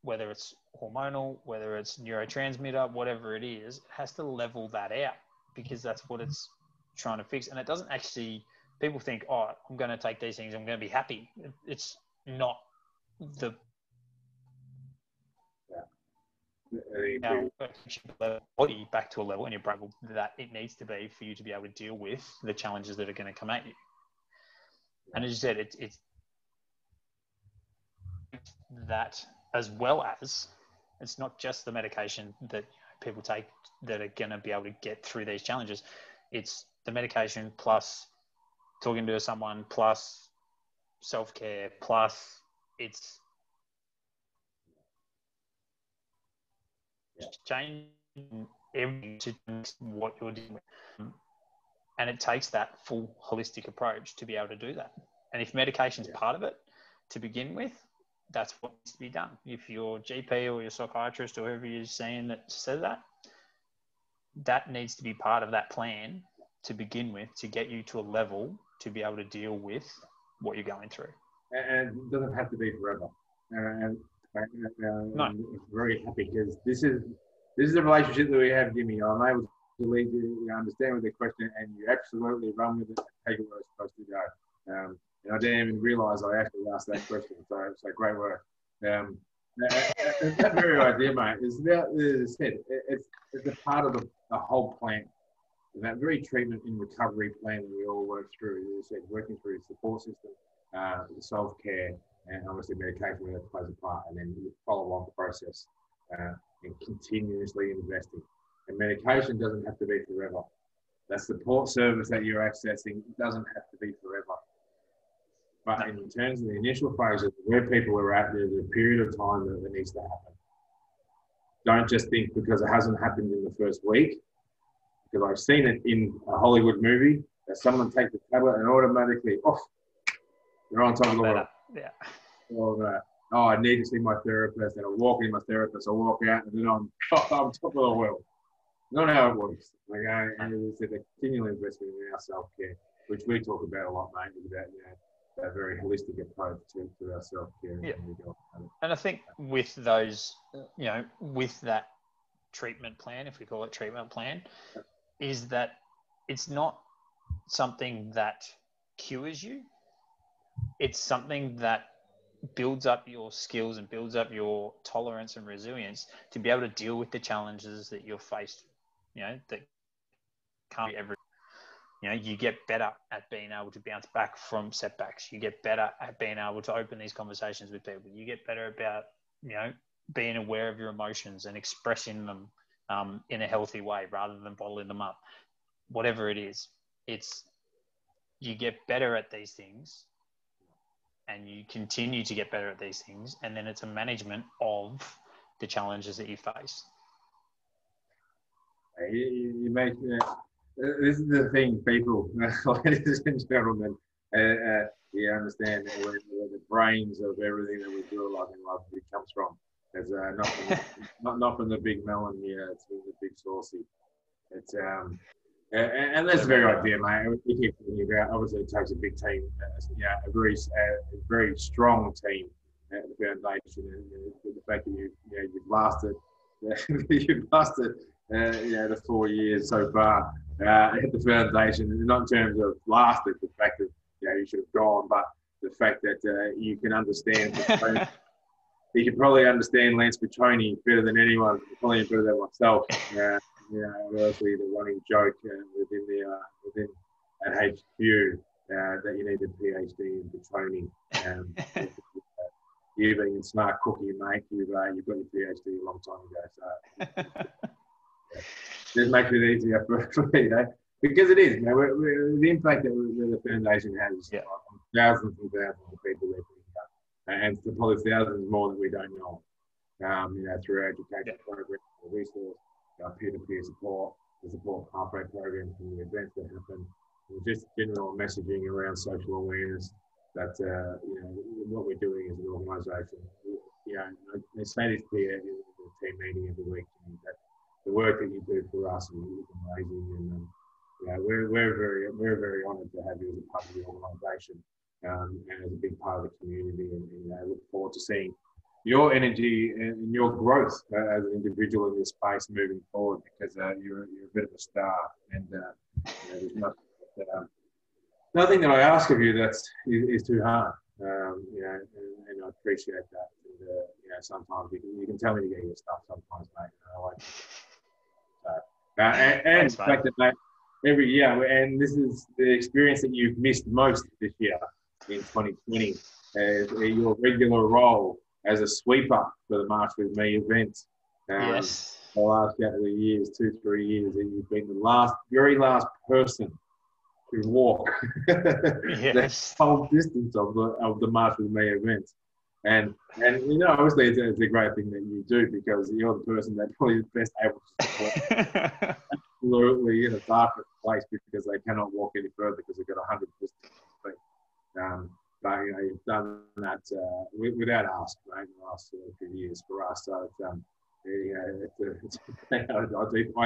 whether it's hormonal, whether it's neurotransmitter, whatever it is, it has to level that out because that's what it's trying to fix. And it doesn't actually, people think, oh, I'm going to take these things, I'm going to be happy. It's not the body back to a level in your brain that it needs to be for you to be able to deal with the challenges that are going to come at you. And as you said, it's that, as well as it's not just the medication that people take that are going to be able to get through these challenges. It's the medication plus talking to someone plus self-care, plus it's changing everything to what you're doing with. And it takes that full holistic approach to be able to do that. And if medication is part of it to begin with, that's what needs to be done. If your GP or your psychiatrist or whoever you're seeing that says that, that needs to be part of that plan to begin with, to get you to a level to be able to deal with what you're going through. And it doesn't have to be forever. No. I'm very happy because this is the relationship that we have, Jimmy. I'm able to lead you, understand with the question, and you absolutely run with it and take it where it's supposed to go. And I didn't even realise I actually asked that question. So great work. That very idea, mate, is about, as I said, it's a part of the whole plan. That very treatment in recovery plan that we all work through, as I said, working through the support system, the self-care, and obviously medication where that plays a part, and then the follow-on process and continuously investing. And medication doesn't have to be forever. That support service that you're accessing doesn't have to be forever. But in terms of the initial phases, where people are at, there's a period of time that needs to happen. Don't just think because it hasn't happened in the first week, because I've seen it in a Hollywood movie, that someone takes a tablet and automatically, they're on top of the world. Yeah. Or, I need to see my therapist, and I walk in my therapist, I walk out, and then I'm top of the world. Not how it works. Okay? And it's a continual investment in our self-care, which we talk about a lot, mate, about that very holistic approach to our self-care. Yeah. And I think with those, with that treatment plan, if we call it treatment plan, is that it's not something that cures you. It's something that builds up your skills and builds up your tolerance and resilience to be able to deal with the challenges that you're faced, that can't be every. You get better at being able to bounce back from setbacks. You get better at being able to open these conversations with people. You get better about, being aware of your emotions and expressing them in a healthy way rather than bottling them up. Whatever it is, you get better at these things and you continue to get better at these things. And then it's a management of the challenges that you face. You make... this is the thing, people, ladies and gentlemen. You understand where the brains of everything that we do in life comes from. It's not from the big melon here. It's from the big saucy. It's and that's the very idea, mate. We keep thinking about. Obviously, it takes a big team. A very strong team at the foundation, and the fact that you've lasted. You've lasted. The 4 years so far at the foundation, not in terms of lasted, the fact that you should have gone, but the fact that you can understand. You can probably understand Lance Petroni better than anyone, probably better than myself. Obviously the running joke within at HQ that you need a PhD in Petroni. You being a smart cookie, mate, you've got your PhD a long time ago. So. Just makes it easier for because it is, the impact that the foundation has on thousands and thousands of people that and probably thousands more that we don't know. Through our education programs, the resource, our peer-to-peer support, the support pathway programs, and the events that happen, and just general messaging around social awareness that what we're doing as an organisation. I say this to you in the team meeting every week. That the work that you do for us is amazing, and we're very honoured to have you as a part of the organisation and as a big part of the community. And I look forward to seeing your energy and your growth as an individual in this space moving forward, because you're a bit of a star, and there's nothing that I ask of you is too hard. And I appreciate that. And, sometimes you can tell me to get your stuff sometimes, mate. I like it. And the fact that, mate, every year, and this is the experience that you've missed most this year in 2020, your regular role as a sweeper for the March With Me event. Yes. The last couple of years, 2-3 years, and you've been the very last person to walk the Yes. whole distance of the March with Me event. And you know, obviously it's a great thing that you do because you're the person that probably is best able to support absolutely in a darker place because they cannot walk any further because they've got 100 distance. But you know, you've done that without us, mate, in the last few years for us. So I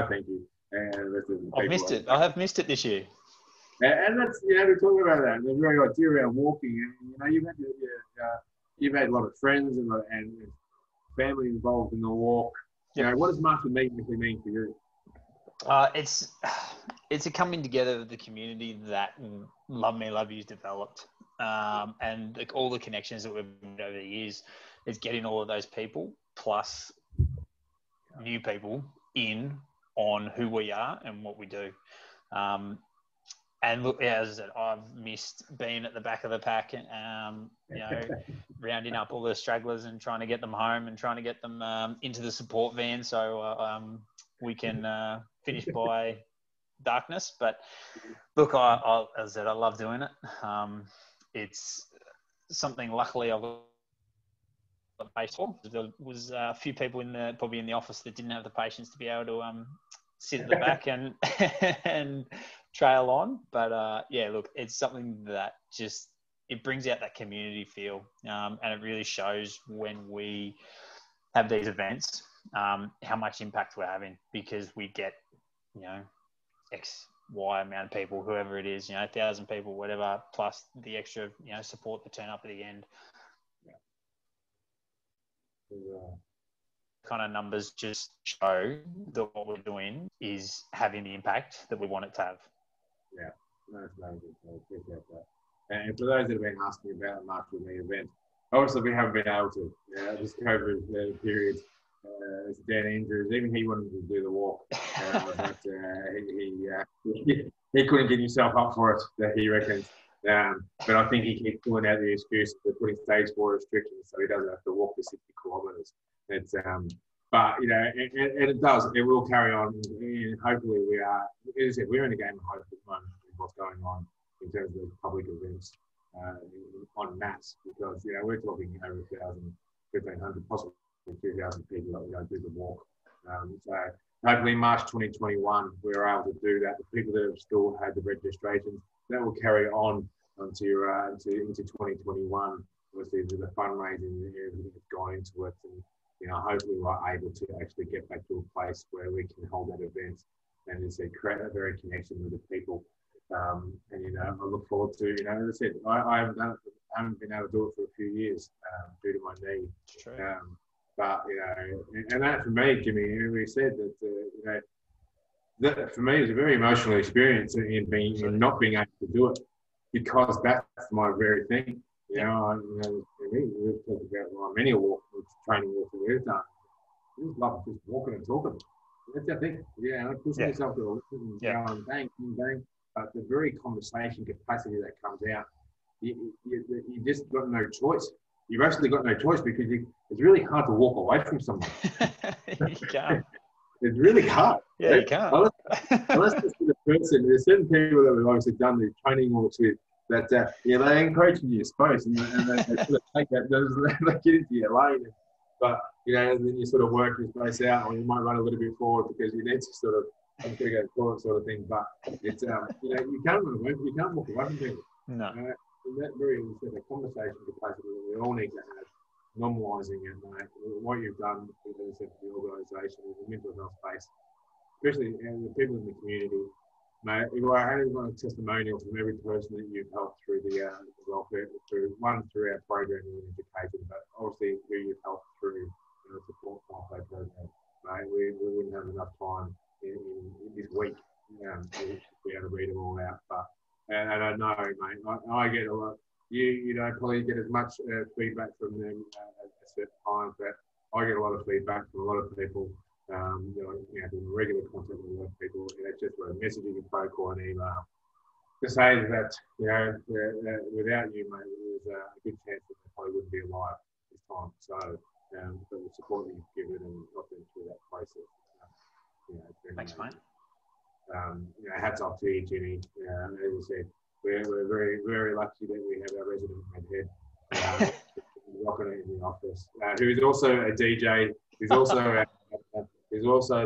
thank you. And I've missed it. I have missed it this year. And that's, you know, we're talking about that. The very idea around walking. And, you know, you've had a lot of friends and family involved in the walk. You know, what does March with Me actually mean for you? It's a coming together of the community that Love Me Love You's developed, and like all the connections that we've made over the years is getting all of those people plus new people in on who we are and what we do. And look, as I said, I've missed being at the back of the pack, and you know, rounding up all the stragglers and trying to get them home and trying to get them into the support van so we can finish by darkness. But look, as I said, I love doing it. It's something. Luckily, I've got patience for. There was a few people probably in the office that didn't have the patience to be able to sit at the back and and trail on. But yeah, look, it's something that just it brings out that community feel, and it really shows when we have these events how much impact we're having, because we get, you know, X, Y amount of people, whoever it is, you know, 1,000 people, whatever, plus the extra, you know, support that turn up at the end. Kind of numbers just show that what we're doing is having the impact that we want it to have. Yeah, that's amazing. I appreciate that. And for those that have been asking about the March with Me event, obviously we haven't been able to. This COVID period, it's dead injuries. Even he wanted to do the walk, but he couldn't get himself up for it, he reckons. But I think he keeps pulling out the excuse for putting stage 4 restrictions so he doesn't have to walk the 60 kilometres. It's but you know, it will carry on, and hopefully we are. As I said, we're in a game of hope at the moment with what's going on in terms of public events en masse, because you know we're talking over 1,000, 1,500, possibly 2,000 people that will go do the walk. So hopefully March 2021 we're able to do that. The people that have still had the registrations, that will carry on into 2021. Obviously, the fundraising and everything that's gone into it, and you know, hopefully we're able to actually get back to a place where we can hold that event and as I said, create a very connection with the people. And you know, I look forward to, you know, as I said, I haven't done it. I haven't been able to do it for a few years due to my knee. But you know, and that for me, Jimmy, we said that you know, that for me it was a very emotional experience in not being able to do it, because that's my very thing. You know, for me, we've talked about many training walks that we've done. We just love just walking and talking. That's our thing. Yeah, pushing yourself to a listen and going bang, bang, bang. But the very conversation capacity that comes out, you just got no choice. You've actually got no choice because it's really hard to walk away from someone. You can't. It's really hard. Yeah, you can't. Unless it's the person, there's certain people that we've obviously done the training walks with that, they encourage you, I suppose, and they sort of take that, they get into your lane. But, you know, and then you sort of work your space out, or you might run a little bit forward because you need to sort of, I'm going to go forward sort of thing. But it's, you know, you can't run away, you can't walk away from people. No. And that very, the conversation capacity that we all need to have, normalising it, mate. What you've done, as I said, for the organisation, with the mental health space, especially the people in the community, mate. I had a testimonial from every person that you've helped through the welfare, through our program in education, but obviously who you've helped through the support pathway program, mate. We wouldn't have enough time in this week to be able to read them all out. But and I know, mate, I get a lot. You don't probably get as much feedback from them at certain times, but I get a lot of feedback from a lot of people. Doing regular contact with a lot of people, it's just a messaging, a phone call, an email to say that, you know, without you, mate, there's a good chance that they probably wouldn't be alive this time. So, for the support that you've given and helped them through that process, Thanks, mate. hats off to you, Jimmy. As I said, we're very, very lucky that we have our resident redhead rocking it in the office, who is also a DJ. He's also he also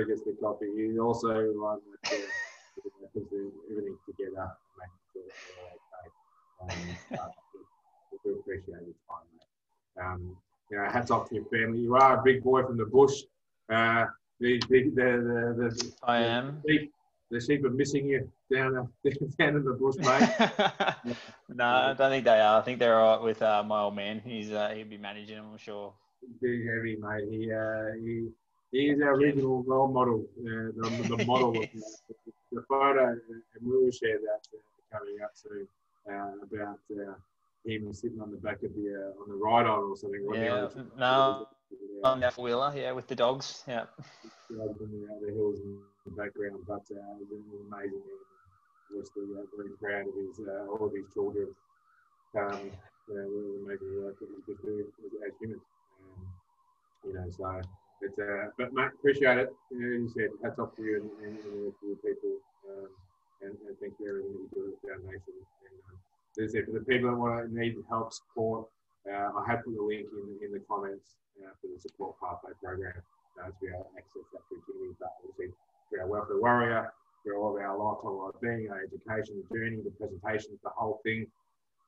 gets the coffee. He's also like puts everything together, making sure it's all okay. We do appreciate your time, mate. Hats off to your family. You are a big boy from the bush. I am. The sheep are missing you down in the bush, mate. No, I don't think they are. I think they're all right with my old man. He'll be managing them, I'm sure. Big heavy, mate. He is our regional role model. The model of the photo, and we will share that coming up soon about him sitting on the back of on the ride-on or something. Yeah, no, on that wheeler, with the dogs, yeah. Dogs on the hills in the background, but it was amazing. We're very proud of all of his children. We're amazing work that he's just doing as humans. So it's but mate, appreciate it. As you said, hats off to you and to the people, and thank you for everything that you do at the foundation. And as I said, for the people that need help, support, I have put the link in the comments for the support pathway program to be able to access that through Jimmy, but obviously through our welfare warrior, through all of our lifetime wellbeing, our education, the journey, the presentations, the whole thing.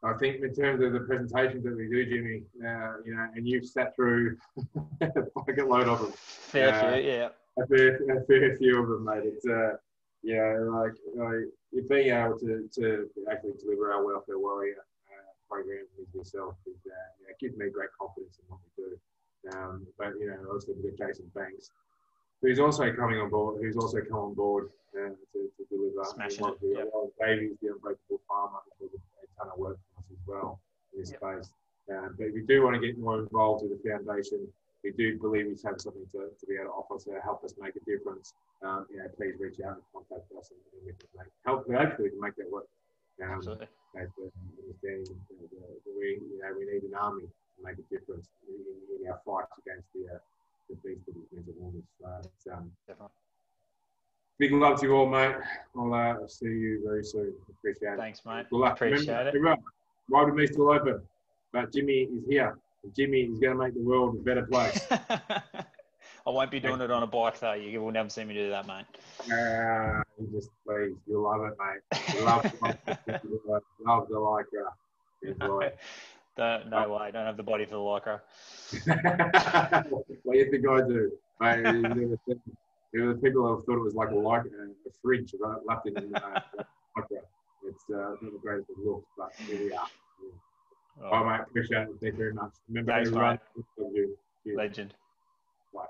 I think in terms of the presentations that we do, Jimmy, and you've sat through a bucket load of them. Fair few, yeah. A fair few of them, mate. It's you're being able to actually deliver our welfare warrior program with yourself gives me great confidence in what we do. But obviously with Jason Banks, who's also coming on board, to deliver. Smashing it. Davies, the unbreakable farmer, who does a ton of work for us as well in this space. But if we do want to get more involved with the foundation, we do believe we have something to be able to offer to help us make a difference. Please reach out and contact us, and we can hopefully we can make that work. Absolutely. Understanding that we need an army to make a difference in our fight against the beast of mental illness. Definitely. Big love to you all, mate. I'll see you very soon. Appreciate it. Thanks, mate. Good luck. Appreciate it. Ride with me still open, but Jimmy is here. Jimmy is going to make the world a better place. I won't be doing it on a bike, though. You will never see me do that, mate. Just please. You'll love it, mate. You love the lycra. Enjoy. No way. I don't have the body for the lycra. What do you think I do? Mate, the people have thought it was like a fridge wrapped in lycra. It's not the greatest of looks, but here we are. Yeah. Oh, mate, appreciate it. Thank you very much. Remember, thanks, everyone. Legend. Bye.